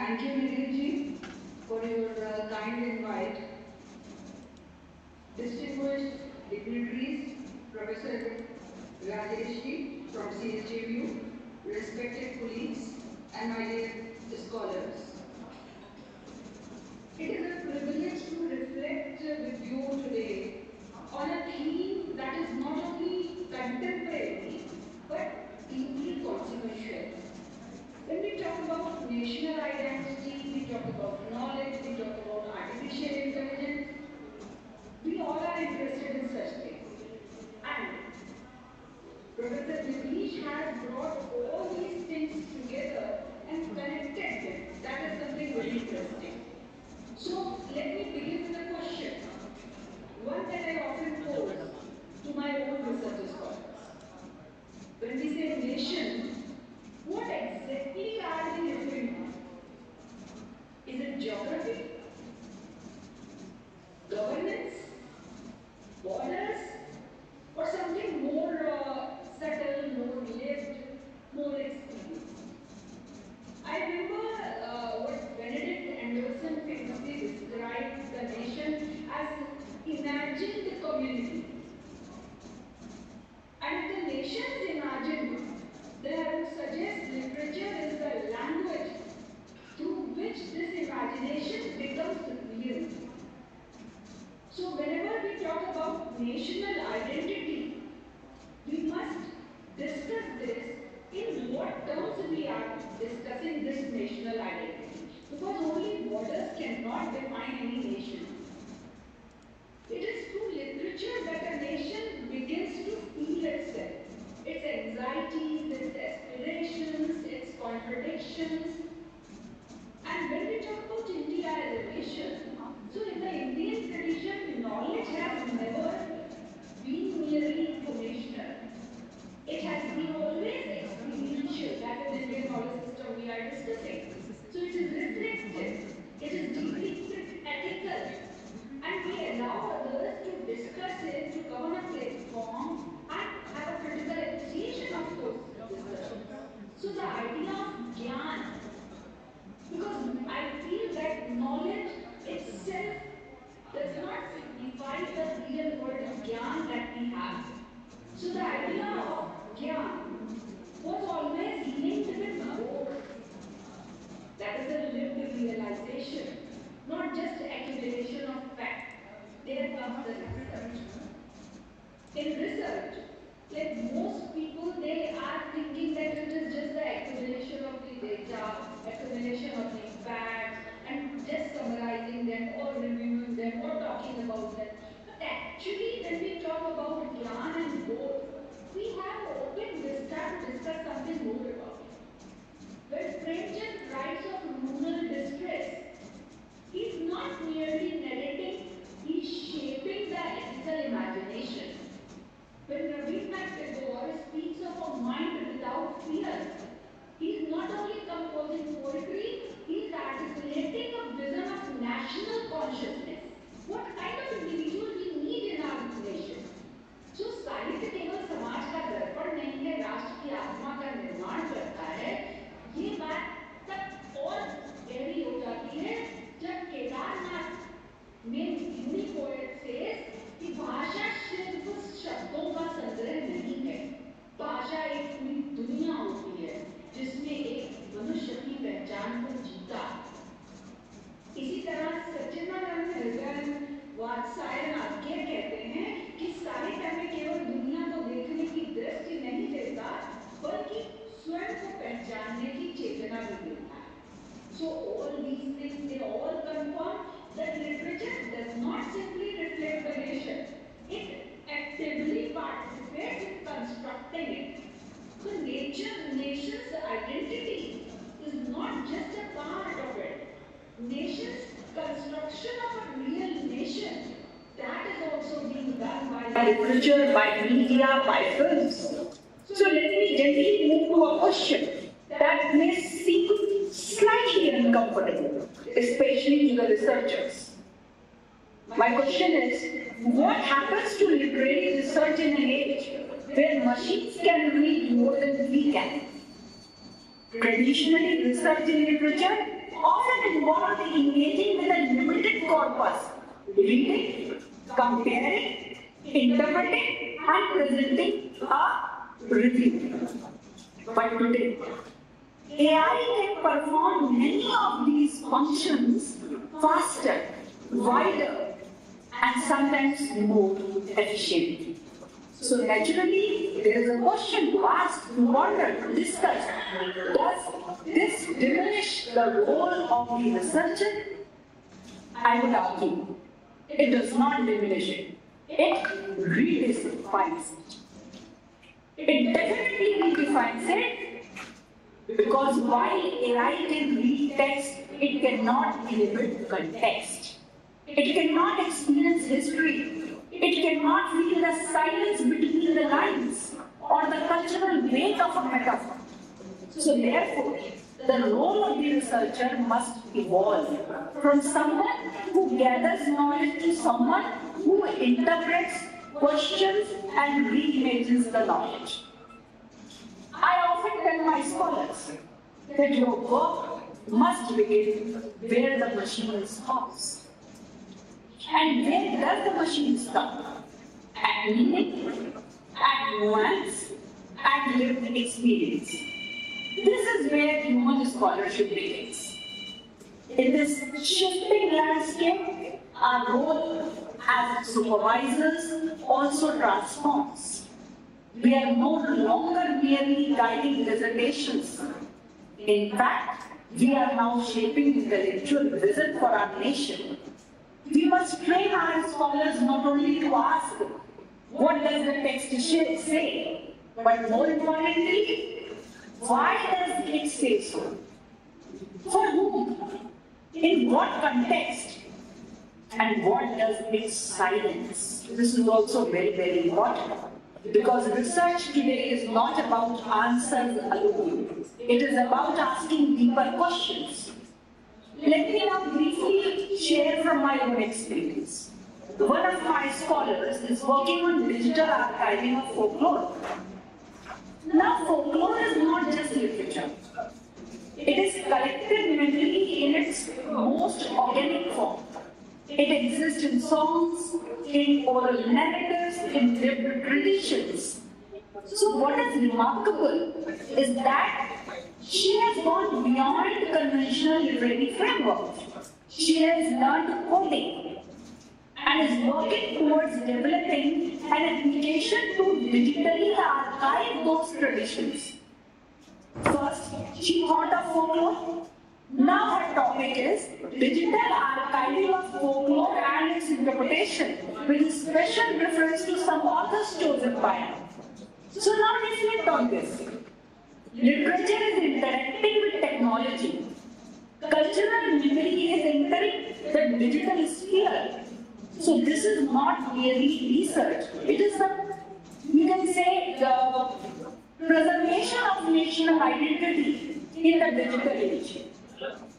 Thank you, Nidhi, for your kind invite. Distinguished dignitaries, Professor Rajesh from CSJU, respected colleagues, and my dear scholars. It is a privilege to reflect with you today on a theme that is not only contemporary but deeply consequential. When we talk about national identity, we talk about knowledge, we talk about artificial intelligence, we all are interested in such things. And Professor Nitish has brought all these things together and connected them. That is something very interesting. So let me begin with a question. One that I often pose to my own research scholars. When we say nation, what exactly are we referring to? Is it geography? Governance? Borders? Or something more subtle, more lived, more experienced? I remember what Benedict Anderson famously described the nation as imagine the community. And if the nation is imagined, then I would suggest literature is the language through which this imagination becomes real. So whenever we talk about national identity, we must discuss this in what terms we are discussing this national identity. Because only borders cannot define any nation. It is through literature that a nation begins to feel itself, its anxieties, its aspirations, its contradictions. And when we talk about India as a nation, so in the Indian tradition, knowledge has never been merely informational. It has been always experiential. That is the Indian knowledge system we are discussing. So it is reflective, it is deeply ethical, and we allow others to discuss it, to come on a platform and have a critical appreciation of those discussions. So the idea of Gyan, because I feel that knowledge itself does not signify the real word Gyan that we have. So the idea of Gyan was always linked with growth. That is a lived realization, not just accumulation of fact. There comes the research. In research, like most people, they are thinking that it is just the accumulation of the data, accumulation of the facts, and just summarizing them or reviewing them or talking about them. But actually, when we talk about Gyan and growth, we have open vista to discuss something more about it. When Premchand writes of rural distress, he is not merely narrating, he is shaping the ethical imagination. When Rabindranath Tagore speaks of a mind without fear, he is not only composing poetry, he is articulating a vision of national consciousness. What kind of individual we need in our nation? जो साहित्य केवल समाज का दर्पण नहीं है, राष्ट्र की आत्मा का निर्माण करता है, ये बात तब और गहरी हो जाती है जब केदारनाथ में यूनी पोएट सेज कि भाषा सिर्फ शब्दों का संग्रह नहीं है, भाषा एक पूरी दुनिया होती है जिसमें एक मनुष्य की पहचान को जीता। इसी तरह सच्चिदानंद हृदय वात्सायन आज्ञा कहते हैं कि साहित्य में केवल दुनिया को देखने की दृष्टि नहीं देता, बल्कि स्वयं को पहचानने की चेतना भी देता है। So all these things, they all confirm that literature does not simply reflect the nation; it actively participates in constructing it. So nation's identity is not just a part of it. Nation's construction of a real nation, that is also being done by literature, by media, by films. So let me gently move to a question that may seem slightly uncomfortable, especially to the researchers. My question is, what happens to literary research in an age where machines can read more than we can? Traditionally, research in literature often involve engaging with a limited corpus, reading, comparing, interpreting, and presenting a review. But today, AI can perform many of these functions faster, wider, and sometimes more efficiently. So naturally, there is a question to ask, to wonder, to discuss. Does this diminish the role of the researcher? I would argue, it does not diminish it. It redefines it. It definitely redefines it because while AI can read text, it cannot inhibit context. It cannot experience history. It cannot feel the silence between the lines or the cultural weight of a metaphor. So therefore, the role of the researcher must evolve from someone who gathers knowledge to someone who interprets, questions, and reimagines the knowledge. I often tell my scholars that your work must begin where the machine stops. And where does the machine stop? At meaning, at nuance, at lived experience. This is where human scholarship begins. In this shifting landscape, our role as supervisors also transforms. We are no longer merely guiding dissertations. In fact, we are now shaping intellectual vision for our nation. We must train our scholars not only to ask, what does the text say, but more importantly, why does it say so? For whom? In what context? And what does it silence? This is also very, very important. Because research today is not about answers alone. It is about asking deeper questions. Let me now briefly share from my own experience. One of my scholars is working on digital archiving of folklore. Now, folklore is not just literature. It is collected mentally in its most organic form. It exists in songs, in oral narratives, in lived traditions. So what is remarkable is that she has gone beyond conventional literary frameworks. She has learned coding and is working towards developing an application to digitally archive those traditions. First, she thought of folklore. Now her topic is digital archiving of folklore and its interpretation, with special reference to some authors chosen by her. So now reflect on this. Literature is interacting with technology. Cultural memory is entering the digital sphere. So this is not merely research. It is you can say, the preservation of national identity in the digital age.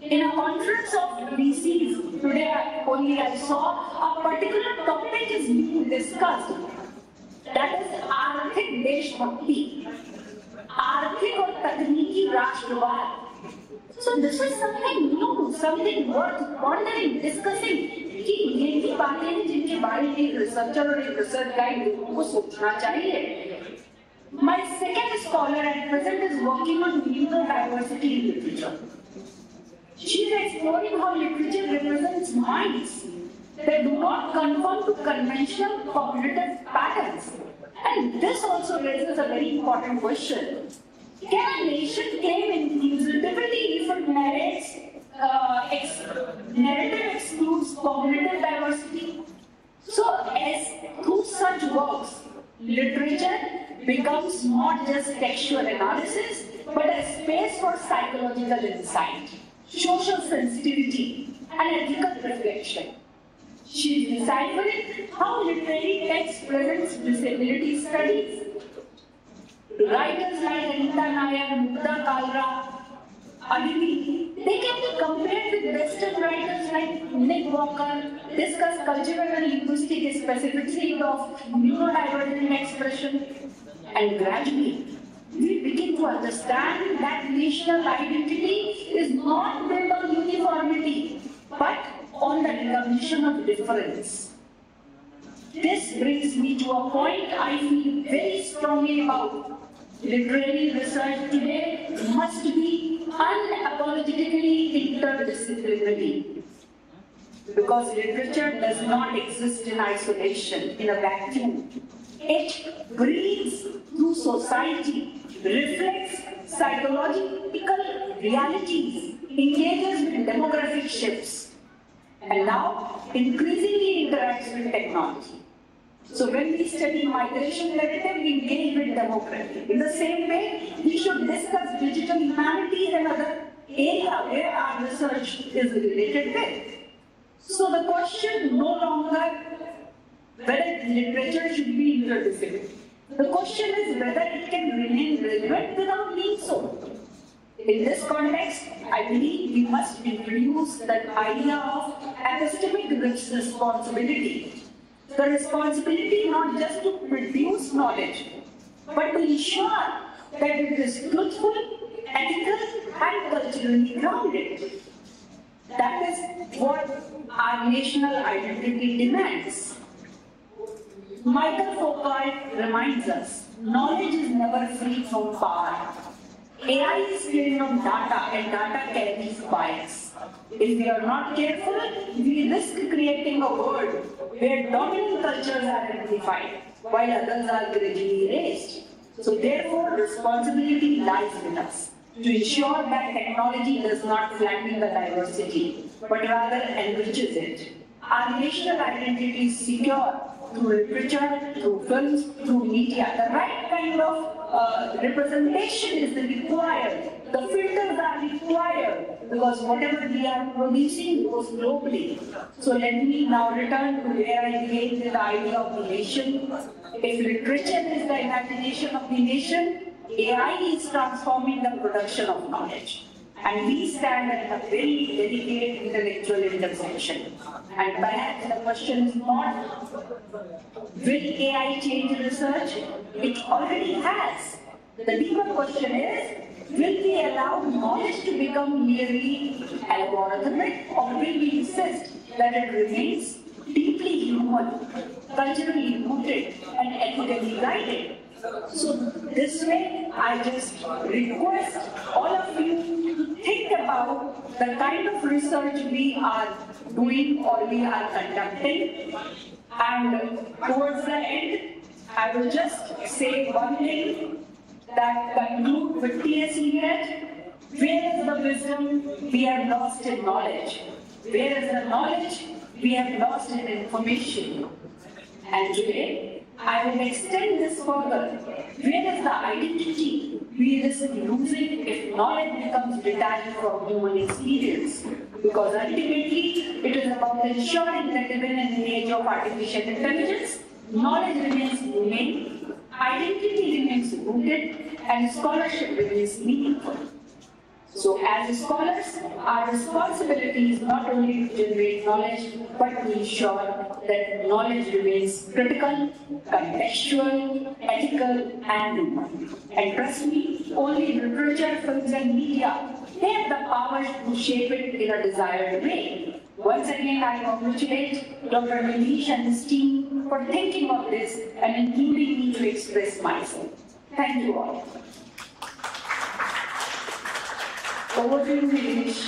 In a conference of VCs, today only I saw a particular topic is being discussed. That is Arthik Deshbhakti. Arthik or Takniki Rashtravad. So this is something new, something worth pondering, discussing. कि ये भी बातें हैं जिनके बारे में एक researcher और एक रिसर्च गाइड दोनों को सोचना चाहिए. My second scholar at present is working on neurodiversity in literature. She is exploring how literature represents minds that do not conform to conventional cognitive patterns. And this also raises a very important question. Can a nation claim inclusivity if it narrative excludes cognitive diversity? So, as through such works, literature becomes not just textual analysis, but a space for psychological insight, social sensitivity, and ethical reflection. She is deciphering how literary text presents disability studies. Writers like Anita Nair, Mukta Kalra, Aditi, they can be compared with Western writers like Nick Walker, discuss cultural and linguistic specificity of neurodivergent expression, and gradually we begin to understand that national identity is not built on uniformity, but on the recognition of difference. This brings me to a point I feel very strongly about. Literary research today must be unapologetically interdisciplinary, because literature does not exist in isolation, in a vacuum. It breathes through society, reflects psychological realities, engages with demographic shifts, and now increasingly interacts with technology. So when we study migration narrative, we engage with demography. In the same way, we should discuss digital humanities and other area where our research is related with. So the question no longer whether literature should be interdisciplinary. The question is whether it can remain relevant without being so. In this context, I believe we must introduce the idea of epistemic responsibility. The responsibility not just to produce knowledge, but to ensure that it is truthful, ethical, and culturally grounded. That is what our national identity demands. Michael Foucault reminds us, knowledge is never free from power. AI is trained on data, and data carries bias. If we are not careful, we risk creating a world where dominant cultures are amplified, while others are gradually erased. So therefore, responsibility lies with us to ensure that technology does not flatten the diversity, but rather enriches it. Our national identity is secure through literature, through films, through media. The right kind of representation is required. The filters are required, because whatever we are producing goes globally. So let me now return to where I began with the idea of the nation. If literature is the imagination of the nation, AI is transforming the production of knowledge. And we stand at a very delicate intellectual intersection. And perhaps the question is not, will AI change research? It already has. The deeper question is, will we allow knowledge to become merely algorithmic, or will we insist that it remains deeply human, culturally rooted, and ethically guided? So this way, I just request all of you to think about the kind of research we are doing or we are conducting. And towards the end, I will just say one thing that conclude with TSE yet. Where is the wisdom we have lost in knowledge? Where is the knowledge we have lost in information? And today, I will extend this further. Where is the identity we risk losing if knowledge becomes detached from human experience? Because ultimately, it is about ensuring that even in the age of artificial intelligence, knowledge remains humane, identity remains rooted, and scholarship remains meaningful. So as scholars, our responsibility is not only to generate knowledge, but to ensure that knowledge remains critical, contextual, ethical, and human. And trust me, only literature, films, and media have the power to shape it in a desired way. Once again, I congratulate Dr. Manish and his team for thinking of this and including me to express myself. Thank you all. Over to you, Manish.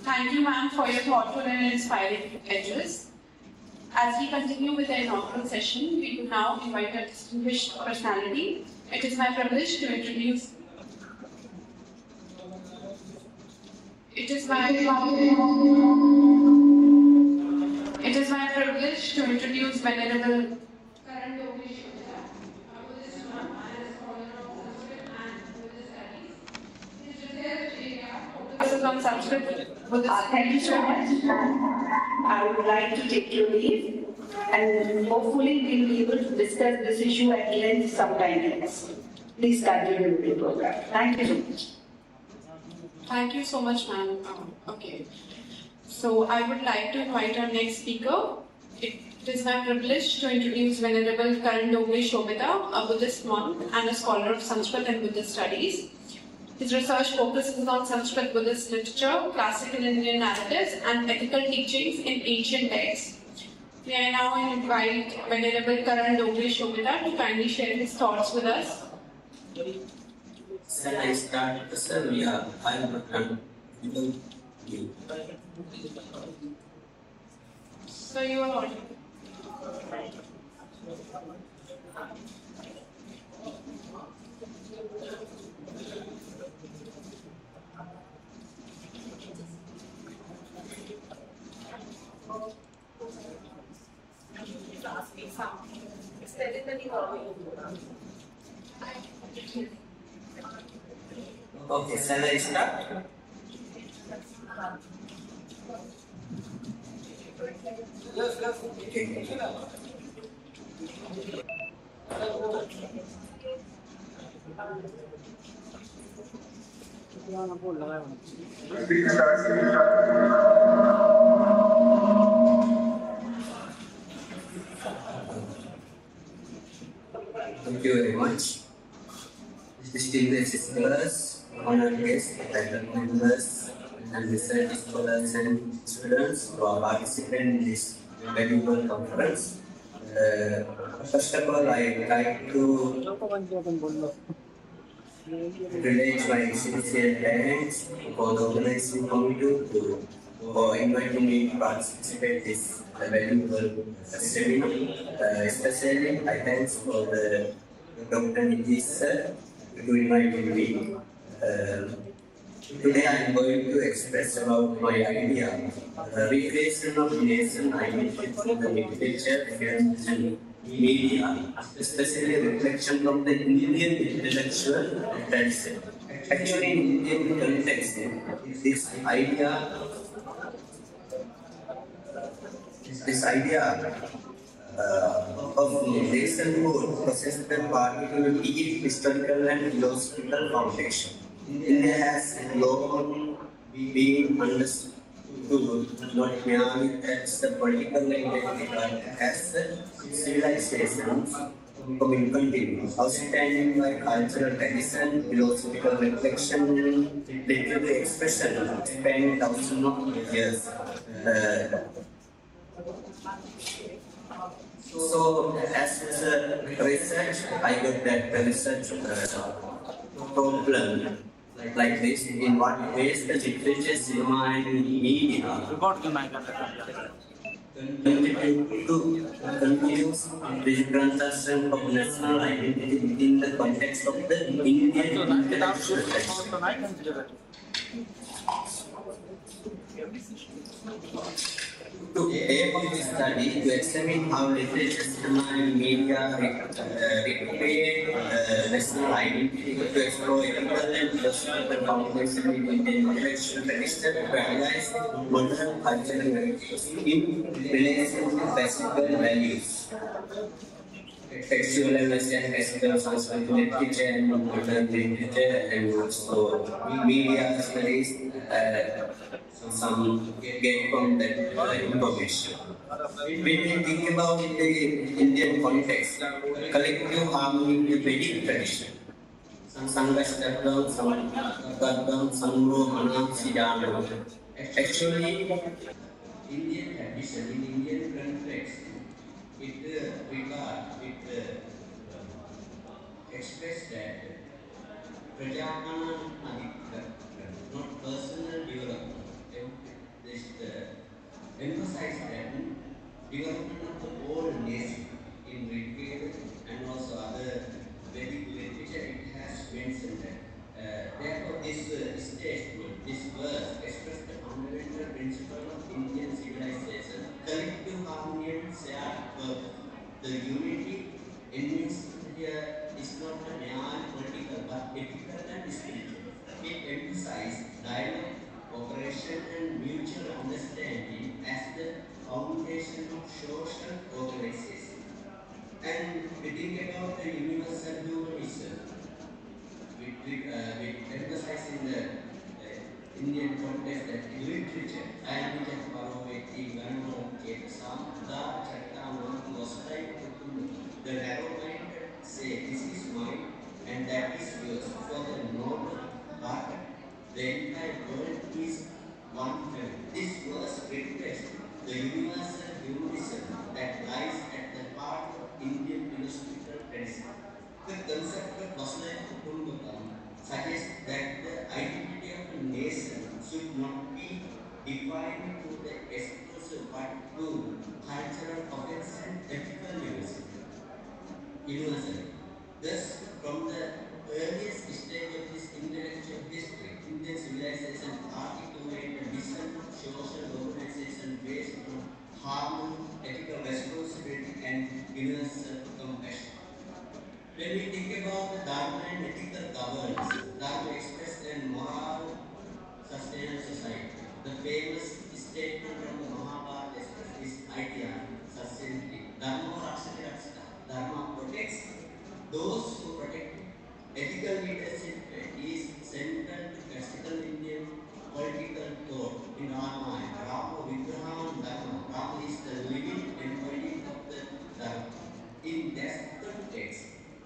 Thank you, ma'am, for your thoughtful and inspiring address. As we continue with the inaugural session, we will now invite a distinguished personality. It is my privilege to introduce. Venerable from Sanskrit. Thank you so much. I would like to take your leave, and hopefully we'll be able to discuss this issue at length sometime next. Please continue with the program. Thank you so much. Thank you so much, ma'am. Okay. So I would like to invite our next speaker. It is my privilege to introduce Venerable Karan Dogri Shobita, a Buddhist monk and a scholar of Sanskrit and Buddhist studies. His research focuses on Sanskrit Buddhist literature, classical Indian narratives, and ethical teachings in ancient texts. May I now invite Venerable Karan Dogri Shobita to kindly share his thoughts with us. Sir, I start, sir, yeah, I am you. So you are audible. Okay, shall I start? Thank you very much. Distinguished sisters, honored guests, faculty members, and research scholars and students who are participating in this valuable conference. First of all, I would like to relate my sincere thanks for the organizing committee for inviting me to participate in this valuable seminar. Especially, I thanks for the Dr. Nitish sir to invite me. Today I am going to express about my idea, recreation of nation identity in the literature, film and media, especially reflection of the Indian intellectual tradition. Actually, in Indian context, this idea of nationhood possesses a particularly deep historical and philosophical foundation. India has long been understood not merely as a political identity but as a civilization becoming continuous, outstanding by cultural tradition, philosophical reflection, literary expression, spanning thousands of years. So, as a research, I got that research problem like this: in what ways the literature, cinema, and media contribute to continuous representation of national identity within the context of the Indian intellectual tradition. To aim of this study to examine how literature, cinema, and media recreate national identity, to explore ethical and philosophical foundation in Indian intellectual tradition, to analyze modern cultural narratives in relation to classical values. Textual and classical Sanskrit literature and modern literature, and also media studies. Some get from that information. When we think about the Indian context, collective harmony is a Vedic tradition. Sangashtadam, Samgadam, Samro, Manam, Siddhana. Actually, Indian tradition, in Indian context, it express that Prajana Adhikar, not personal development. This emphasize that development of the whole nation in retail and also other Vedic literature, it has mentioned that. Therefore, this statement, this verse expresses the fundamental principle of Indian civilization, collective harmony and shared purpose. The unity envisaged here is not a mere political but ethical and spiritual. It emphasizes dialogue, cooperation, and mutual understanding as the foundation of social organization. And we think about the universal humanism, with emphasis in the Indian context that in literature, I am Paroveti, Ganam, Chetasam, Da, Chattam, outside Kutumbakam. The narrow-minded say, this is mine and that is yours. For the noble-hearted, the entire world is one family. This verse reflects the universal humanism that lies at the heart of Indian philosophical tradition. The concept of Vasudhaiva Kutumbakam suggests that the identity of a nation should not be defined through the exclusive but through cultural offense and ethical universality. Thus, from the earliest stage of this intellectual history, Indian civilization articulated a vision of social organization based on harmony, ethical responsibility, and universal compassion. When we think about the Dharma and ethical governance, Dharma expressed a moral, sustainable society. The famous statement from the Mahabharata expresses this idea succinctly. Dharma rakshati rakshita. Dharma protects those who protect it. Ethical leadership is central to classical Indian political thought. In Ramayana, Rama Vigrahan Dharma. Rama is the living embodiment of the Dharma. In despotic texts,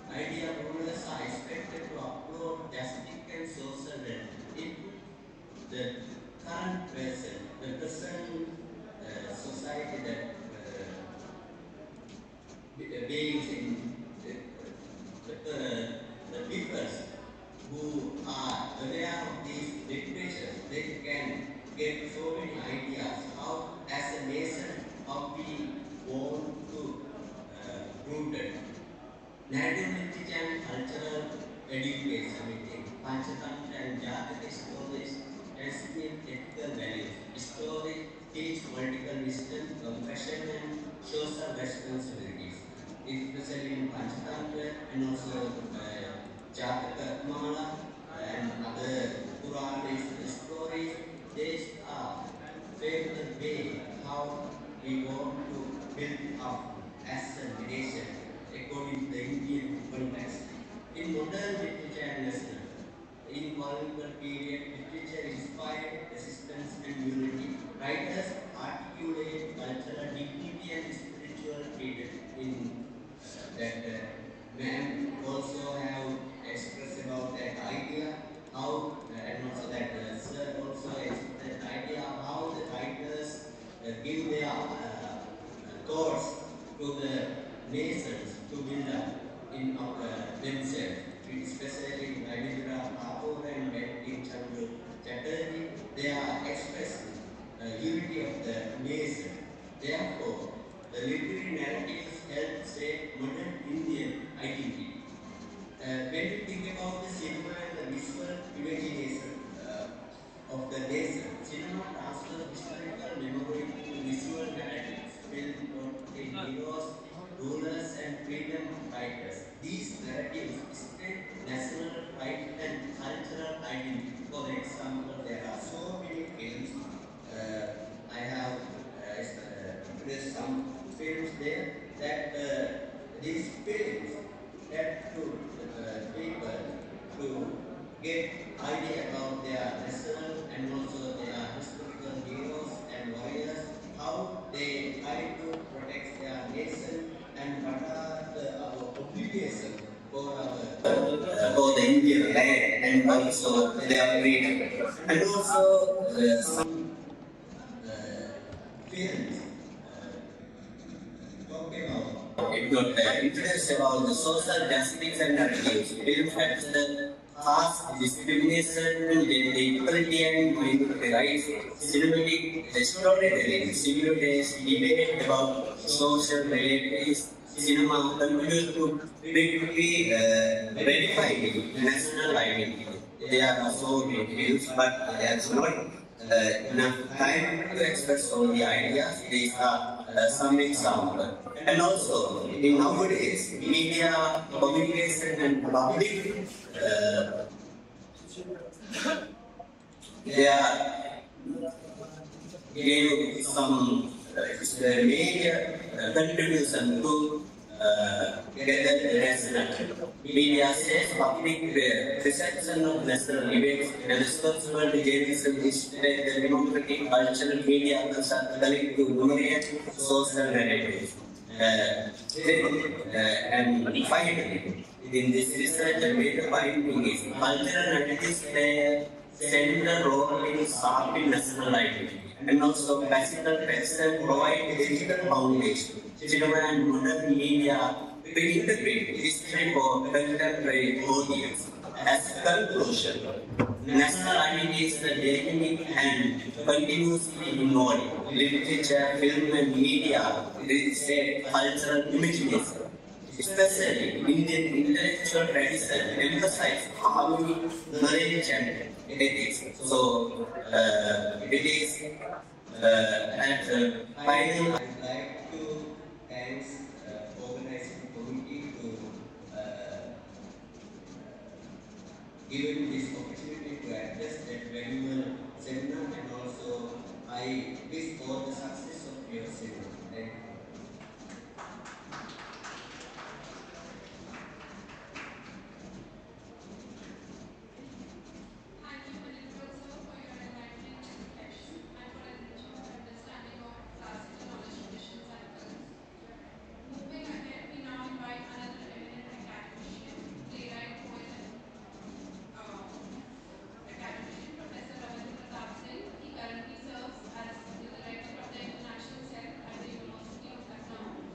ideal rulers are expected to uphold justice and social welfare. In the current present, the present society that beings in the peoples who are aware of these literatures, they can get so many ideas how, as a nation, how we want to rooted. Narrative literature and cultural education within Panchatantra and Jataka stories transmit ethical values. Stories teach political wisdom, compassion, and social responsibilities. Especially in Panchatantra and also Jataka Mala and other Purana stories, these are pave the way how we want to build up as a nation according to the Indian context. In modern literature and national, in colonial period, literature inspired resistance and unity. Writers articulate cultural dignity and spiritual freedom. In that ma'am also have expressed about that idea, how and also that sir also expressed that idea of how the writers give their thoughts to the nations to build up in themselves, especially in Rabindranath Tagore and Bankim Chandra Chatterjee. They are expressing unity of the nation. Therefore, the literary narratives help shape modern Indian identity. When we think about the cinema and the visual imagination of the nation, cinema transfers historical memory through visual narratives. Film portray heroes, rulers, and freedom fighters. These narratives strengthen national pride and cultural identity. For the example, there are so many films. I have introduced some films there that these films help to people to get idea about their national and also their historical heroes and warriors, how they try to protect their nation and what are our obligations for our for the Indian land and also their freedom. And also some films talk about it got interest about the social justice and abuse. Film has the past discrimination, gender equality and minority rights, cinematic storytelling, simulates debate about social realities. Cinema continues to briefly verify national identity. There are so many films, but there's not enough time to express all the ideas. These are some examples. And also, in nowadays, media, communication, and public, they are gave some major contribution to gather the national. Media says public reception of national events and responsible journalism is spread the democratic cultural media collective memory and social narratives. and finally, in this research, the major finding is cultural heritage play a central role in shaping national identity and also classical texts provide digital foundation, cinema and modern media to integrate history for contemporary audience. As conclusion, national identity is the dynamic and continuously evolving. Literature, film and media reshape cultural imagination. Especially Indian intellectual tradition emphasize harmony, knowledge and ethics. So it is at final. I'd like to thank organizing committee to given this opportunity to address that valuable seminar, and also I wish all the success of your seminar. Thank you. Thank you, Honorable Sir, for your enlightening reflection and for enriching our understanding of classical knowledge traditions and films. Moving ahead, we now invite another eminent academician, playwright, poet, and uh, academician, Professor Ravindra Pratap Singh. He currently serves as the director of the International Cell at the University of Lucknow,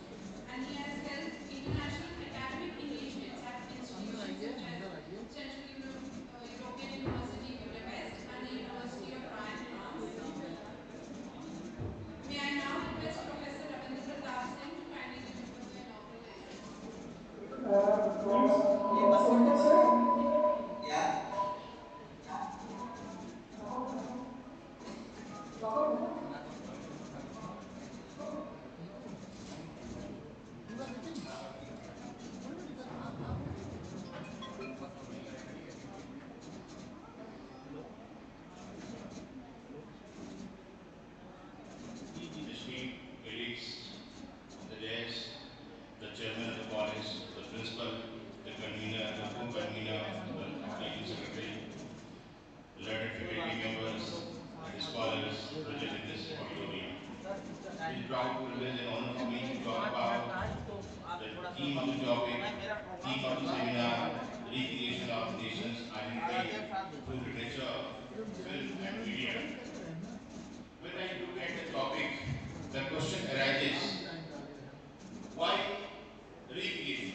and he has held international academic engagements at institutions such as European University Budapest and the University of Rennes, France. May I now request Professor Ravindra Pratap Singh to kindly deliver the inaugural address. Yeah. Esteemed colleagues on the dais, the chairman of the college, the principal, the convener, the co-convener, the operating secretary, learned faculty members, and scholars present in this auditorium. It is a proud privilege and honor for me to talk about the theme of the topic, theme of the seminar, recreation of nation's identity through literature, film and media. When I look at the topic, the question arises, why recreation?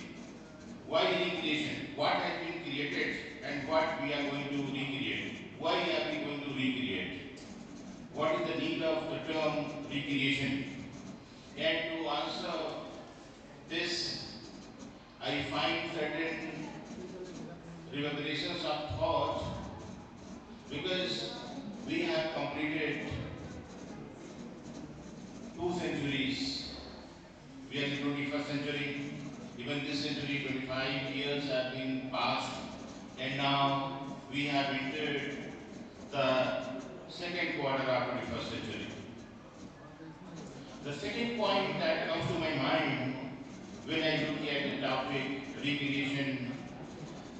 Why recreation? What has been created and what we are going to recreate? Why are we going to recreate? What is the need of the term recreation? And to answer this, I find certain reverberations of thought because we have completed 2 centuries. We are in the 21st century. Even this century, 25 years have been passed, and now we have entered the second quarter of 21st century. The second point that comes to my mind when I look at the topic recreation,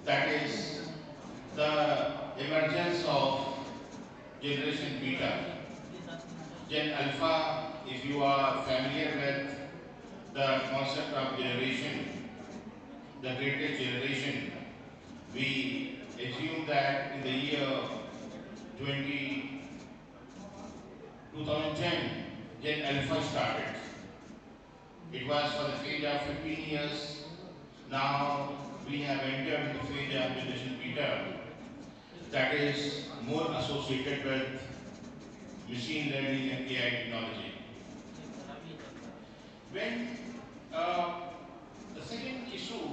that is the emergence of generation beta. Gen alpha, if you are familiar with the concept of generation, the greatest generation, we assume that in the year 2010, Gen alpha started. It was for the phase of 15 years. Now we have entered the phase of generation beta that is more associated with machine learning and AI technology. When the second issue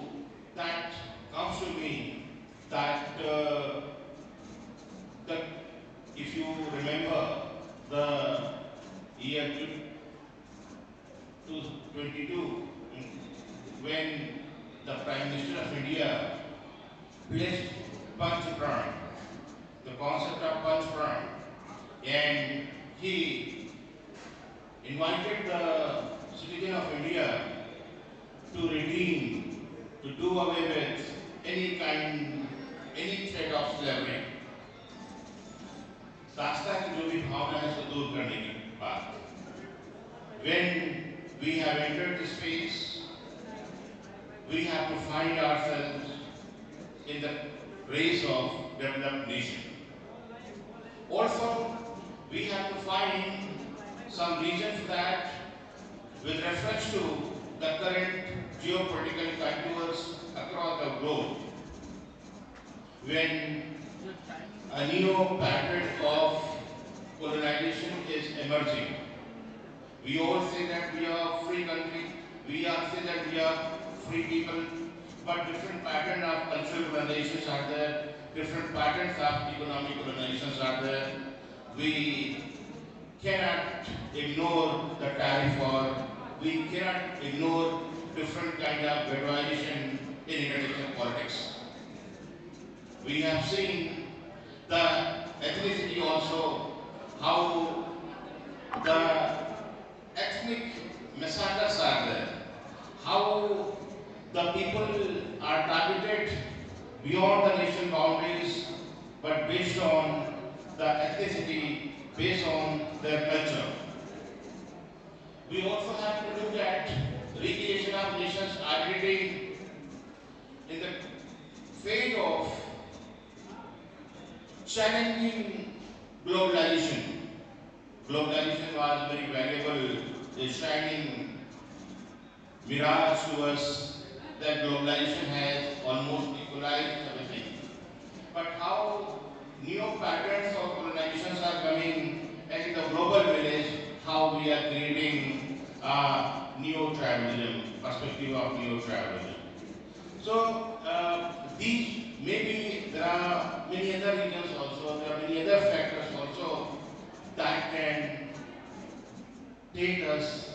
that comes to me, that the, if you remember the year 2022, when the Prime Minister of India placed Panch Pran, the concept of Panch Pran, and he invited the citizen of India to redeem, to do away with any threat of slavery. दास्ता की जो भी भावना है इसको दूर करने की बात. When we have entered this phase, we have to find ourselves in the race of developed nation. Also, we have to find some reason for that with reference to the current geopolitical contours across the globe. When a new pattern of colonization is emerging, we all say that we are a free country, we all say that we are free people, but different patterns of cultural colonizations are there, different patterns of economic colonizations are there. We cannot ignore the tariff war, we cannot ignore different kind of globalization in international politics. We have seen the ethnicity also, how the ethnic massacres are there, how the people are targeted beyond the nation boundaries, but based on the ethnicity, based on their culture. We also have to look at recreation of nations' identity in the fate of challenging globalization. Globalization was very valuable, a shining mirage to us that globalization has almost equalized everything. But how new patterns of colonizations are coming, and in the global village, how we are creating neo-tribalism, perspective of neo-tribalism. So these, maybe there are many other regions also, there are many other factors also that can take us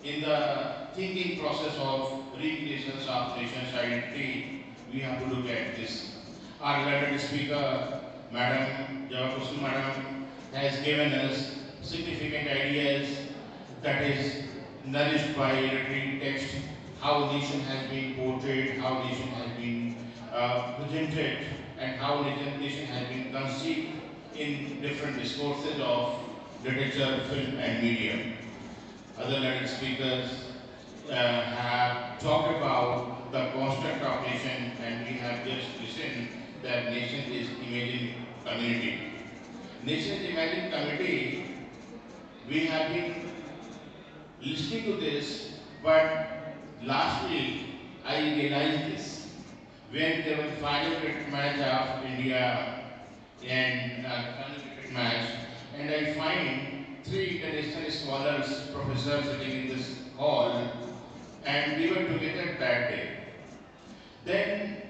in the thinking process of recreations of nation's identity. We have to look at this. Our learned speaker, Madam Javakusu Madam, has given us significant ideas that is nourished by literary text, how nation has been portrayed, how nation has been presented, and how nation has been conceived in different discourses of literature, film, and media. Other learned speakers have talked about the construct of nation, and we have just listened that nation is imagined community. Nation is imagined community, we have been listening to this, but last week I realized this. When there was final cricket match of India and final cricket match, and I find three international scholars, professors sitting in this hall, and we were together that day. Then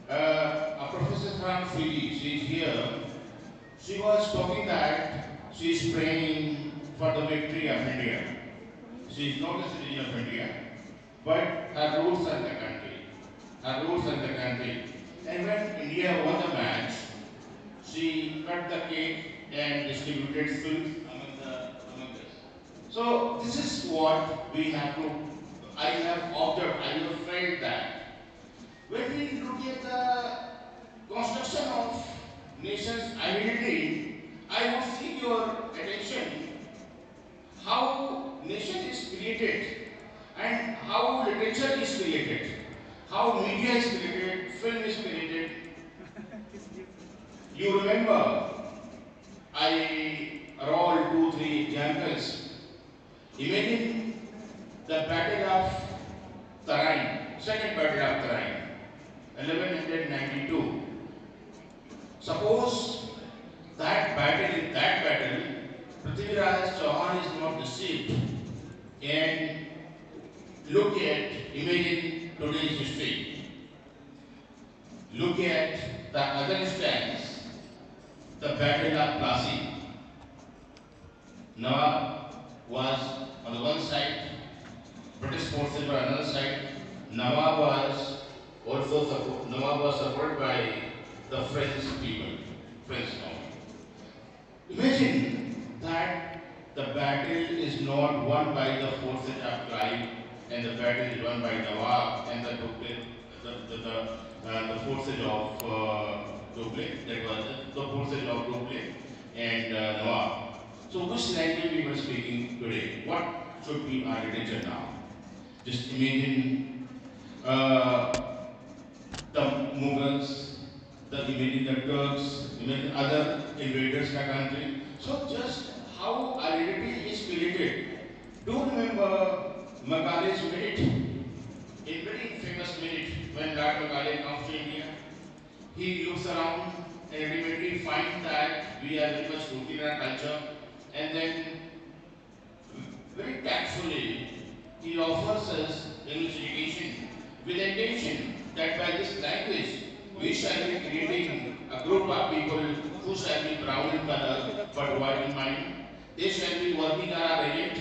a professor from Fiji, she is here, she was talking that she is praying for the victory of India. She is not a citizen of India, but her roots are in the country. Her roots are in the country. And when India won the match, she cut the cake and distributed sweets among us. So this is what we have to, I have observed, I have felt that. When we look at the construction of nation's identity, I would seek your attention how nation is created and how literature is created, how media is created, film is created. You remember, I roll 2-3 examples. Imagine the Battle of Tarain, Second Battle of Tarain, 1192. Suppose that battle, in that battle, Prithviraj Chauhan is not deceived, and look at, imagine today's history. Look at the other instance, the Battle of Plassey. Nawab was on the one side, British forces were on the other side. Nawab was supported by the French people, French army. Imagine that the battle is not won by the forces of Clive, and the battle is won by Nawab and the forces of Dupleix, that was the forces of Dupleix and Nawab. So which language we were speaking today? What should be our literature now. Just imagine uh, the Mughals, imagine the Turks, imagine other invaders in our country. So just how identity is created. Do you remember Macaulay's minute? A very famous minute when Lord Macaulay comes to India. He looks around and ultimately finds that we are very much rooted in our culture, and then very tactfully he offers us English education with the intention that by this language we shall be creating a group of people who shall be brown in color but white in mind. They shall be working on our agent,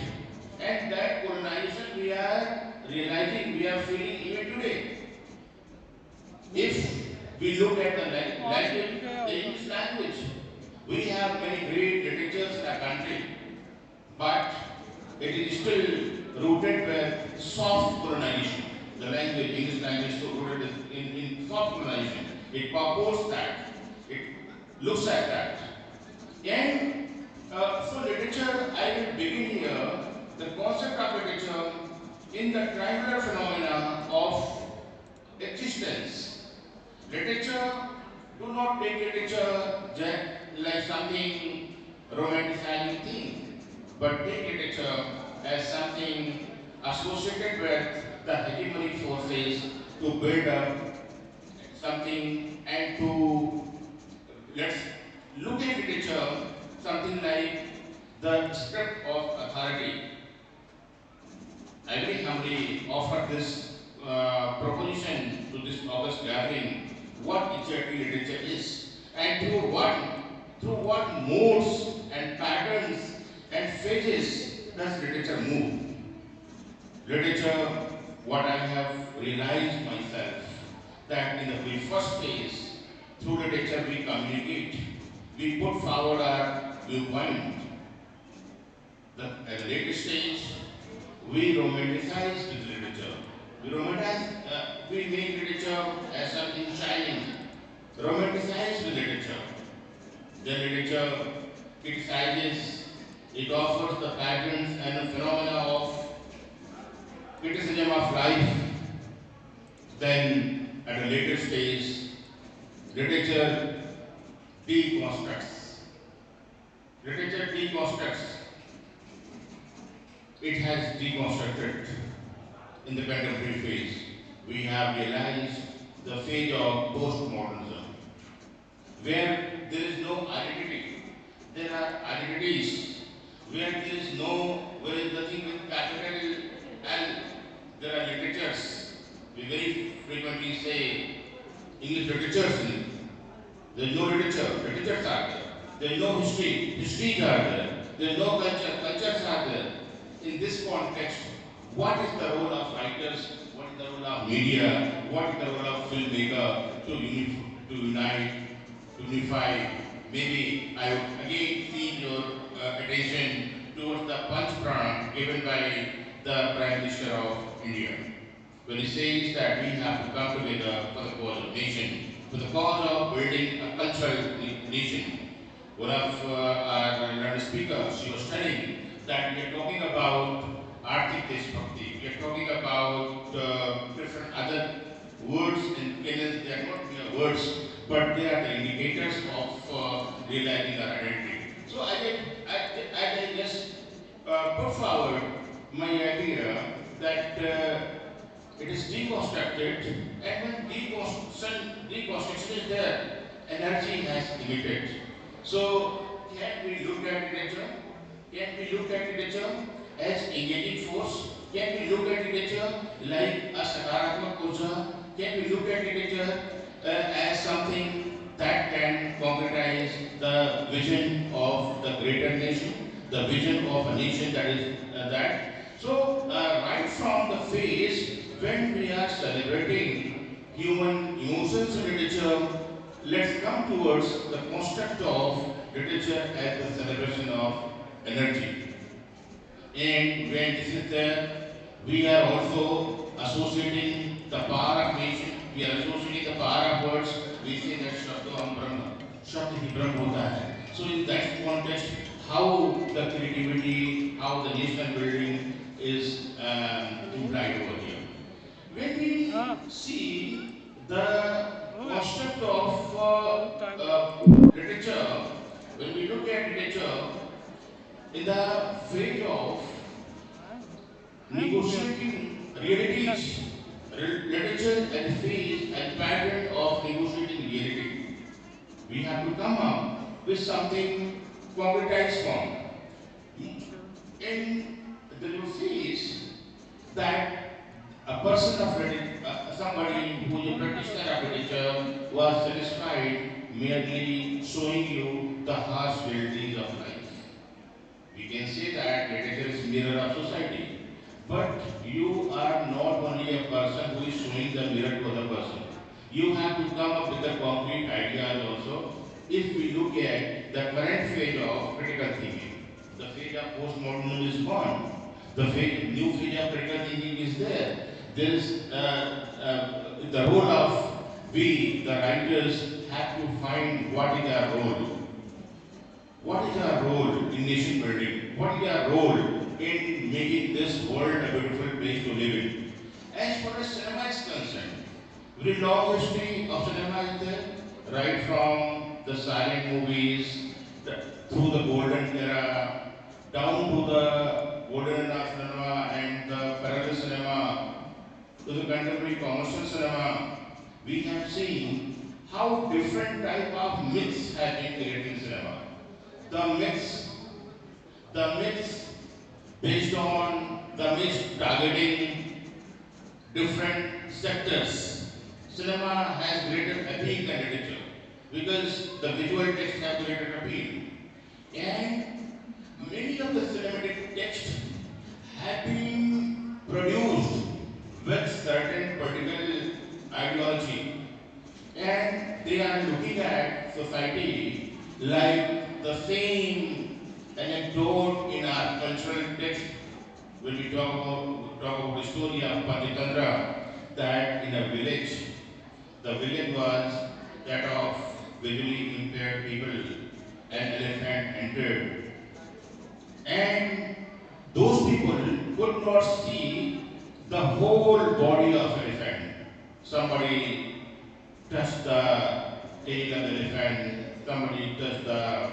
and that colonization we are realizing, we are feeling even today. If we look at the language, the English language, we have many great literatures in our country, but it is still rooted with soft colonization. The language, English language, is so rooted in soft colonization. It purports that, it looks at that. And so literature, I will begin here, the concept of literature in the triangular phenomena of existence. Literature, do not take literature just like something romanticizing thing, but take literature as something associated with the hegemony forces to build up something and to, let's look at literature something like the script of authority. I very humbly offer this proposition to this August gathering, what exactly literature is, and through what modes and patterns and phases does literature move. Literature, what I have realized myself, that in the very first phase, through literature we communicate, we put forward our viewpoint. At the later stage, we romanticize with literature. We make literature as something shining. Romanticize with literature. Then literature criticizes, it offers the patterns and the phenomena of criticism of life. Then at a later stage, literature deconstructs. Literature deconstructs. It has deconstructed in the contemporary phase. We have realized the phase of postmodernism, where there is no identity. There are identities. Where is nothing with capital L. There are literatures. We very frequently say English literatures. There is no literature. Literatures are there. There is no history. Histories are there. There is no culture. Cultures are there. In this context, what is the role of writers? What is the role of media? What is the role of filmmaker to unify? Maybe I would again seek your attention towards the punch prana given by the Prime Minister of India, when he says that we have to come together for the cause of nation, for the cause of building a cultural nation. One of our learned speakers, she was telling that we are talking about Arthik Deshbhakti, we are talking about different other words and canons. They are not mere words, but they are the indicators of realizing our identity. So I just put forward my idea that it is deconstructed, and when deconstruction is there, energy has emitted. So can we look at literature? Can we look at literature as engaging force? Can we look at literature like a sakaratmak urja? Can we look at literature as something that can concretize the vision of the greater nation, the vision of a nation that is that? So right from the phase when we are celebrating human emotions in literature, let's come towards the construct of literature as the celebration of energy. And when this is there, we are also associating the power of nation, we are associating the power of words, we say that Shabdo Ham Brahma, Shabd Hi Brahm Hota Hai. So in that context, how the creativity, how the national building is implied over here. When we see the concept of literature, when we look at literature in the phase of negotiating realities, literature at the phase and pattern of negotiating reality, we have to come up with something concretized form. In the phase that a person of somebody who is a practitioner of literature was satisfied merely showing you the harsh realities of life. We can say that literature is mirror of society. But you are not only a person who is showing the mirror to other person. You have to come up with the concrete ideas also. If we look at the current phase of critical thinking, the phase of postmodernism is gone. The new phase of critical thinking is there. There is the role of we, the writers, have to find what is our role. What is our role in nation building? What is our role in making this world a beautiful place to live in? As far as cinema is concerned, very long history of cinema is there, right from the silent movies, through the golden era, down to the golden era cinema and the parallel cinema, to the contemporary commercial cinema. We have seen how different type of myths have been created in cinema. The myths based on the myths targeting different sectors. Cinema has greater appeal than literature because the visual text have greater appeal. And many of the cinematic texts have been produced with certain political ideology, and they are looking at society like the same anecdote in our cultural text when we talk about the story of Panchitandra, that in a village, the village was that of visually impaired people. An elephant entered, and those people could not see the whole body of elephant. Somebody touched the tail of the elephant, somebody touched the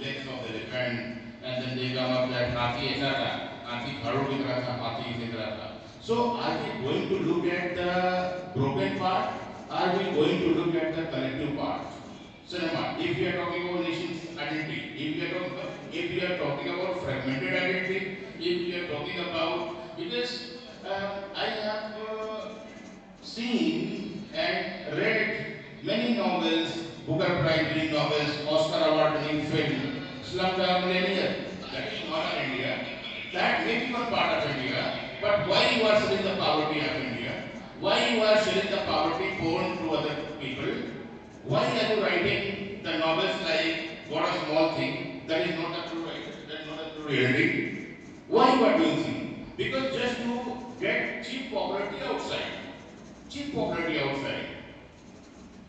legs of the elephant, and then they come up that हाथी ऐसा था, हाथी खड़ों की तरह था, हाथी इसी तरह था. So are we going to look at the broken part? Are we going to look at the collective part? Cinema. If we are talking about nation's identity, if we are talking about fragmented identity, if we are talking about, because I have seen and read many novels, Booker Prize winning novels, Oscar award winning film, Slumdog Millionaire, that is not in India. That may be one part of India, but why you are showing the poverty of India? Why you are showing the poverty born to other people? Why are you writing the novels like What a Small Thing? That is not a true writer, that is not a true reality. Why you are doing things? Because just to get cheap popularity outside. Cheap popularity outside.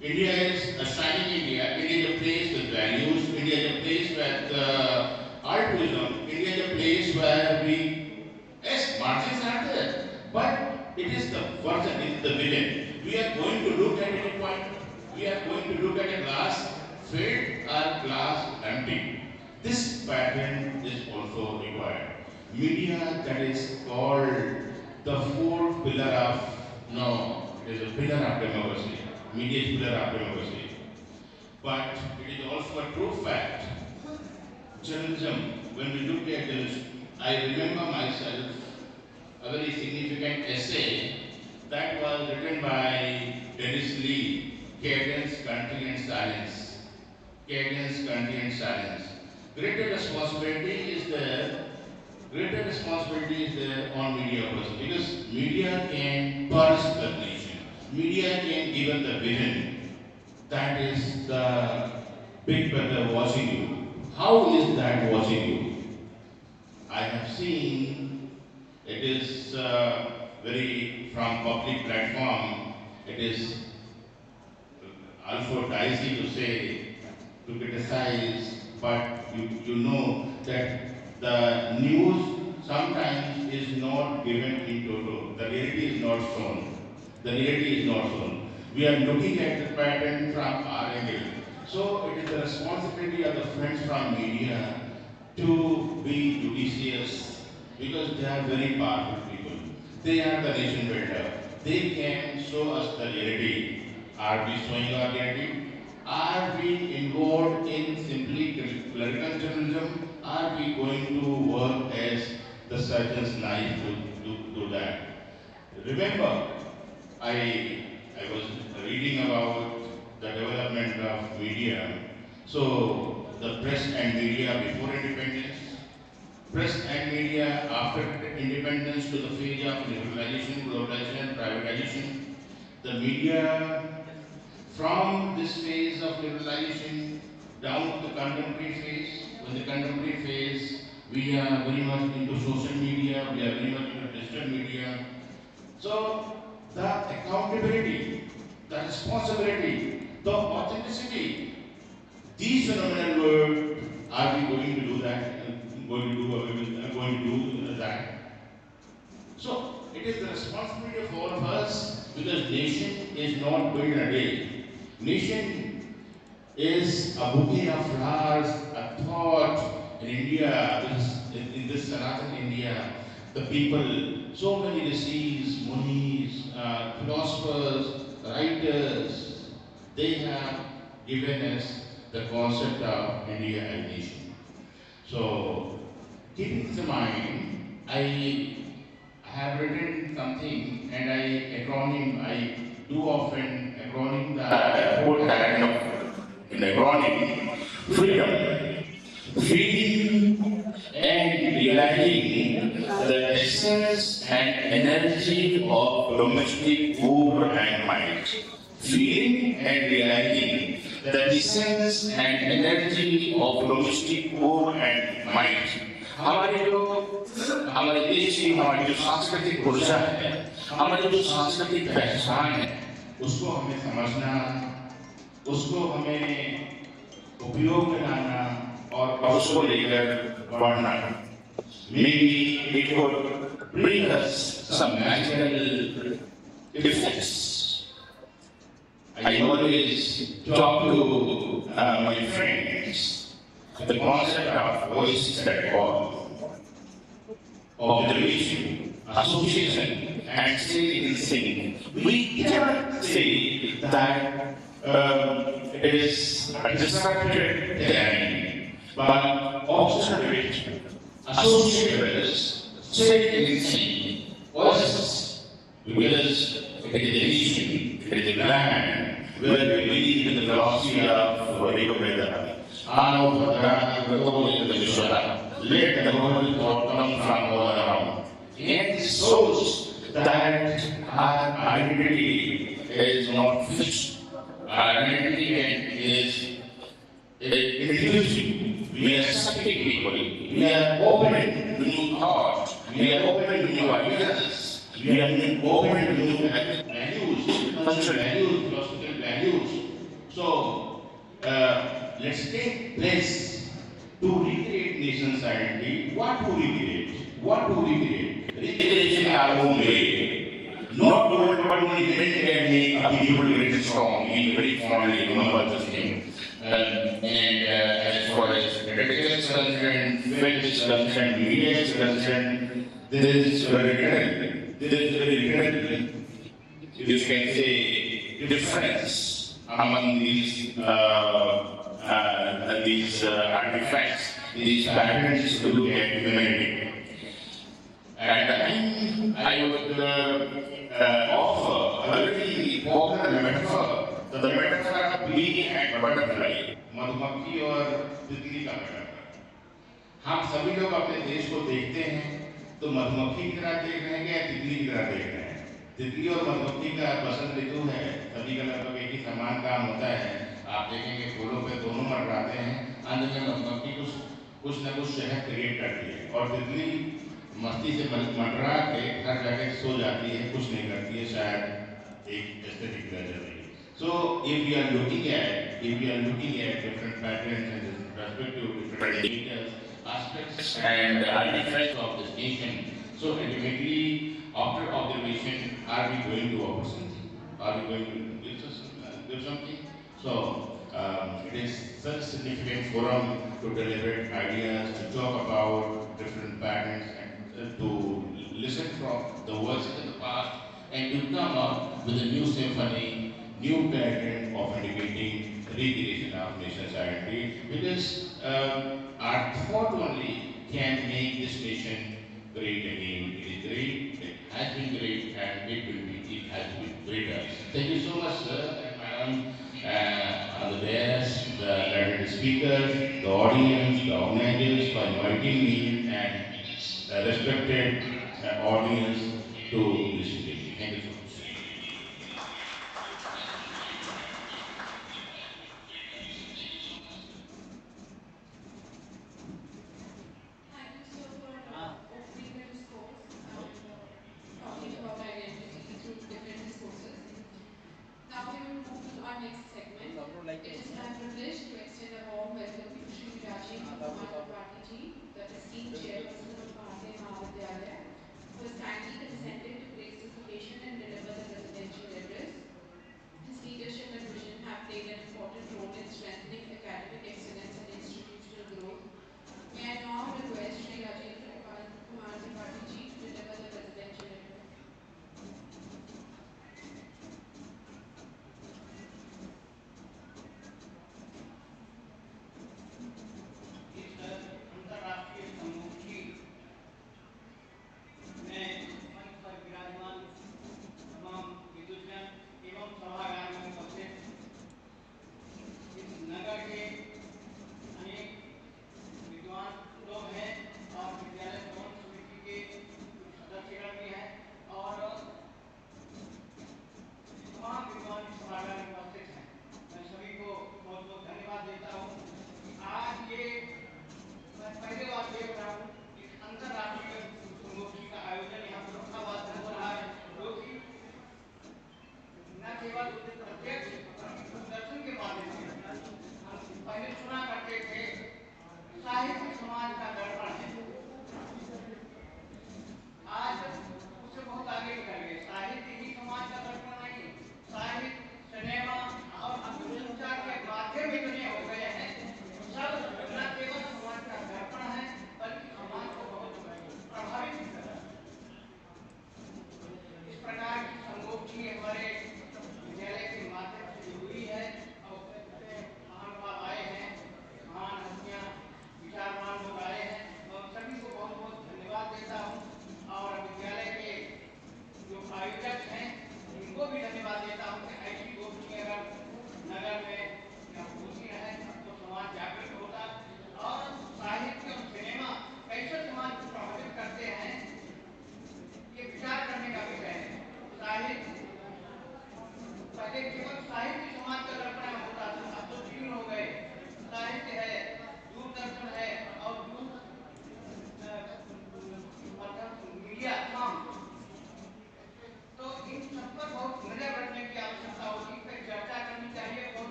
India is a shining India. India is a place with values. India is a place with altruism. India is a place where yes, margins are there. But it is the version, it is the vision. We are going to look at any point. We are going to look at a glass filled or glass empty. This pattern is also required. Media that is called the fourth pillar of, no, it is a pillar of democracy. Media is pillar of democracy. But it is also a true fact. Journalism, when we look at journalism, I remember myself a very significant essay that was written by Dennis Lee, Cadence, Country and Silence. Cadence, Country and Silence. Greater responsibility is there. Greater responsibility is there on media person because media can purge the nation. Media can give us the vision. That is the big brother watching you. How is that watching you? I have seen it is very from public platform. It is also dicey to say, to criticize, but you know that the news sometimes is not given in toto. The reality is not shown. The reality is not shown. We are looking at the pattern from our angle. So it is the responsibility of the friends from media to be judicious because they are very powerful people. They are the nation builder. They can show us the reality. Are we showing our reality? Are we involved in simply clerical journalism? Are we going to work as the surgeon's knife to do that? Remember, I was reading about the development of media. So the press and media before independence, press and media after independence to the phase of liberalization, globalization, privatization. The media from this phase of liberalization down to the contemporary phase. In the contemporary phase, we are very much into social media, we are very much into digital media. So the accountability, the responsibility, the authenticity, these phenomenal words, are we going to do that? Going to do that? So it is the responsibility of all of us because nation is not built in a day. Nation is a bouquet of flowers, a thought in India, in this Sanatan India, the people, so many rishis, munis, philosophers, writers, they have given us the concept of India as nation. So, keeping this in mind, I have written something and I do often acronym the whole kind of an acronym, freedom. Freedom and realizing the essence and energy of domestic power and might. Feeling and realizing the essence and energy of domestic power and might. हमारे देश की हमारी जो सांस्कृतिक ऊर्जा है, हमारी जो सांस्कृतिक पहचान है, उसको हमें समझना, उसको हमें उपयोग में लाना और उसको लेकर बढ़ना. Maybe it would bring us some magical effects. I always talk to my friends the concept of voices that call, observation, association, and staying in sync. We cannot say that it is a disrupted terrain, but observation, associators, staying in sync, voices, because it is a nation, it is a land where we believe in the philosophy of Veda. Let the world come from all around. And this shows that our identity is not fixed. Our identity is inclusive. We are accepting people. We are open to new thought. We are open to new ideas. We are open to new values, cultural values, philosophical values. So, let's take place to recreate nation's identity. What to recreate? What to recreate? Recreation in our own way. Not gold, but only men can make a people very strong. We very fondly remember this thing. As far as critical is concerned, film is concerned, media is concerned, there is very little, you can say, difference among these artifacts, these patterns to look at humanity. And I would offer a very popular metaphor, the metaphor of bee and butterfly, मधुमक्खी और तितली का metaphor. हम सभी लोग अपने देश को देखते हैं तो मधुमक्खी की तरह देख रहे हैं या तितली की तरह देख रहे हैं. तितली और मधुमक्खी का बसंत ऋतु है, सभी का लगभग एक ही समान काम होता है. आप देखेंगे फूलों पे दोनों मरकराते हैं, अंत में मधुमक्खी कुछ न कुछ शहद क्रिएट करती है और तितली मस्ती से मंडरा के घर जाके सो जाती है, कुछ नहीं करती है, शायद एक एस्थेटिक प्लेजर नहीं. So if we are looking at if we are looking at different patterns and respective different indicators, aspects and artifacts of this nation, so ultimately, after observation, are we going to offer something? Are we going to give something? So it is such a significant forum to deliberate ideas, to talk about different patterns, and to listen from the voices of the past, and to come up with a new symphony, new pattern of indicating recreation of nation's identity. Because our thought only can make this nation great again. It is great, it has been great, and it has to be greater. Thank you so much, sir and madam, on the dais, the learned speakers, the audience, the organizers for inviting me, and the respected audience to listen to me. Thank you so much. Thank you, sir, for opening the discourse and talking about identity through different discourses. Now we will move to our next segment. It is my privilege to extend a warm welcome to Shri Rajendra Kumar Tripathi ji, the esteemed chairperson of Bharatiya Mahavidyalaya, who has kindly consented to grace this occasion and deliver the presidential address. His leadership and vision have played an important role in strengthening academic excellence and institutional growth. May I now request Shri Rajendra Kumar Tripathi ji to deliver the presidential address. इस अंतर्राष्ट्रीय संगोष्ठी में मंच पर विराजमान तमाम विद्वजन एवं सभागार में उपस्थित इस नगर के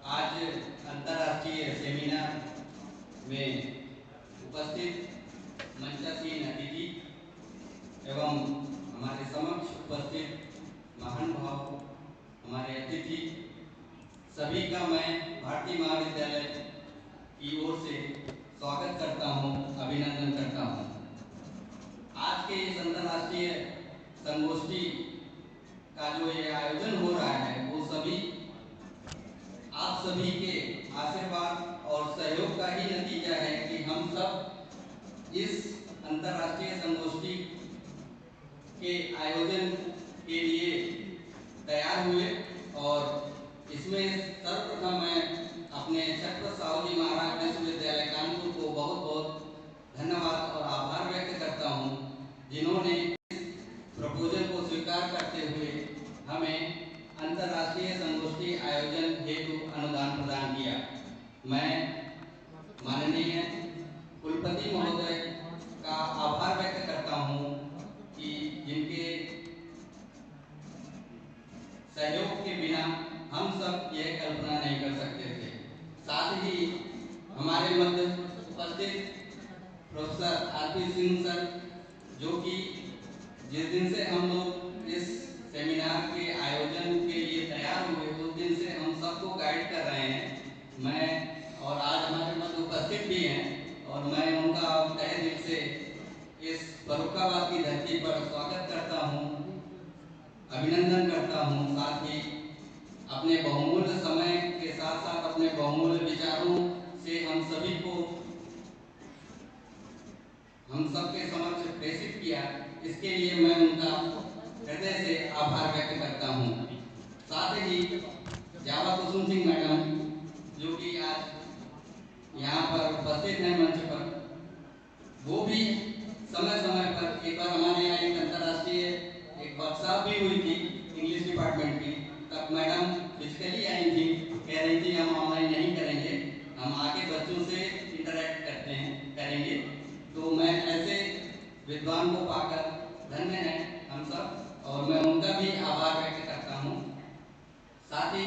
आज अंतर्राष्ट्रीय सेमिनार में उपस्थित मंचासीन अतिथि एवं हमारे समक्ष उपस्थित महानुभाव, हमारे अतिथि सभी का मैं भारतीय महाविद्यालय की ओर से स्वागत करता हूं, अभिनंदन करता हूं। आज के इस अंतर्राष्ट्रीय संगोष्ठी का जो ये आयोजन हो रहा है वो सभी आप सभी के आशीर्वाद और सहयोग का ही नतीजा है कि हम सब इस अंतर्राष्ट्रीय संगोष्ठी के आयोजन के लिए तैयार हुए और इसमें सर्वप्रथम मैं अपने छत्रपति साहू जी महाराज विश्वविद्यालय कानपुर को बहुत बहुत धन्यवाद और आभार व्यक्त करता हूं, जिन्होंने इस प्रपोजल को स्वीकार करते हुए हमें अंतर्राष्ट्रीय संगोष्ठी आयोजन हेतु अनुदान प्रदान किया। मैं माननीय कुलपति महोदय का आभार व्यक्त करता हूं कि जिनके सहयोग के बिना हम सब यह कल्पना नहीं कर सकते थे। साथ ही हमारे मध्य उपस्थित प्रोफेसर आरपी सिंह सर, जो कि जिस दिन से हम लोग इस सेमिनार के आयोजन के लिए तैयार हुए उस दिन से हम सबको गाइड कर रहे हैं। मैं और आज हमारे मध्य उपस्थित भी हैं और मैं उनका तहे दिल से इस फर्रुखाबाद की धरती पर स्वागत करता हूं, अभिनंदन करता हूं। साथ ही अपने बहुमूल्य समय के साथ साथ अपने बहुमूल्य विचारों से हम सभी को हम सबके समक्ष प्रेषित किया, इसके लिए मैं उनका हृदय से आभार व्यक्त करता हूं। साथ ही जावा कुसुम सिंह मैडम, जो कि आज यहाँ पर उपस्थित हैं मंच पर, वो भी समय समय पर एक बार हमारे यहाँ एक अंतर्राष्ट्रीय एक वर्कशॉप भी हुई थी इंग्लिश डिपार्टमेंट की, तब मैडम फिजिकली आई थी, कह रही थी हम ऑनलाइन नहीं करेंगे, हम आगे बच्चों से इंटरेक्ट करते हैं करेंगे। तो मैं ऐसे विद्वान को पाकर धन्य है हम सब और मैं उनका भी आभार व्यक्त करता हूँ। साथ ही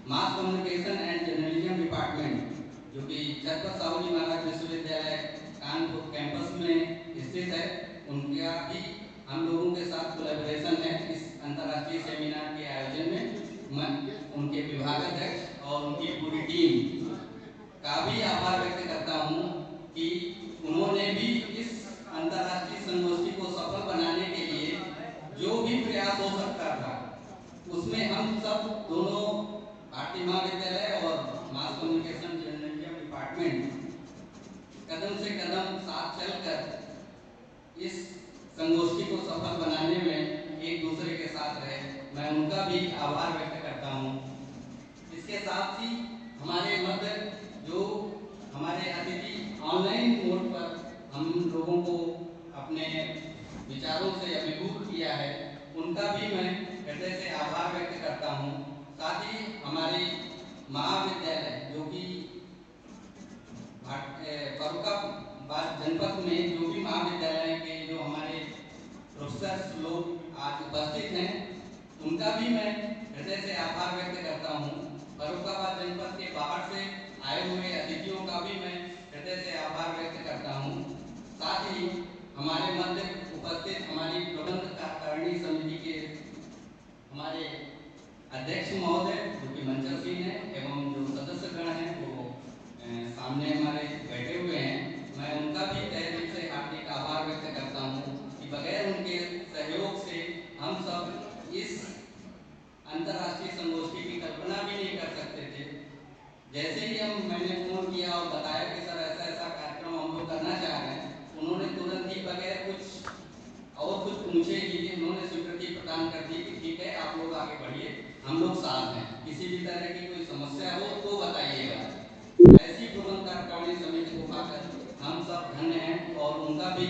mass communication and journalism department, जो कि छत्रपति साहू जी महाराज विश्वविद्यालय कानपुर कैंपस में स्थित है, उनका भी हम लोगों के साथ कोलैबोरेशन है इस अंतर्राष्ट्रीय सेमिनार के आयोजन में। मैं उनके विभागाध्यक्ष और उनकी पूरी टीम का भी आभार व्यक्त करता हूँ कि उन्होंने भी इस अंतर्राष्ट्रीय संगोष्ठी को सफल बनाने के लिए जो भी प्रयास हो सकता था उसमें हम सब दोनों भारतीय महाविद्यालय और मास कम्युनिकेशन जर्नलिज्म डिपार्टमेंट कदम से कदम साथ चलकर इस संगोष्ठी को सफल बनाने में एक दूसरे के साथ रहे, मैं उनका भी आभार व्यक्त करता हूँ। इसके साथ ही हमारे मध्य जो हमारे अतिथि ऑनलाइन मोड पर हम लोगों को अपने विचारों से अभिभूत किया है, उनका भी मैं हृदय से आभार व्यक्त करता हूँ। साथ ही हमारे महाविद्यालय जो कि फर्रुखाबाद जनपद में जो भी महाविद्यालय के जो हमारे प्रोफेसर लोग आज उपस्थित हैं, उनका भी मैं हृदय से आभार व्यक्त करता हूँ। फर्रुखाबाद जनपद के बाहर से आए हुए अतिथियों का भी मैं हृदय से आभार व्यक्त करता हूँ। साथ ही हमारे मध्य उपस्थित हमारी प्रबंध कार्यकारिणी समिति के हमारे अध्यक्ष महोदय, जो कि मंचासीन है, एवं जो सदस्यगण हैं वो सामने हमारे बैठे हुए हैं, मैं उनका भी तहे दिल से हार्दिक आभार व्यक्त करता हूँ कि बगैर उनके सहयोग से हम सब इस अंतर्राष्ट्रीय संगोष्ठी की कल्पना भी नहीं कर सकते थे। जैसे ही मैंने फोन किया और बताया कि सर ऐसा ऐसा कार्यक्रम हम लोग करना चाह रहे हैं, उन्होंने तुरंत ही बगैर कुछ पूछे ही उन्होंने स्वीकृति प्रदान कर दी कि ठीक है, आप लोग आगे बढ़िए, हम लोग साथ हैं, किसी भी तरह की कोई समस्या हो तो बताइएगा। ऐसी प्रबंध कार्यकारिणी समिति को पाकर हम सब धन्य हैं और उनका भी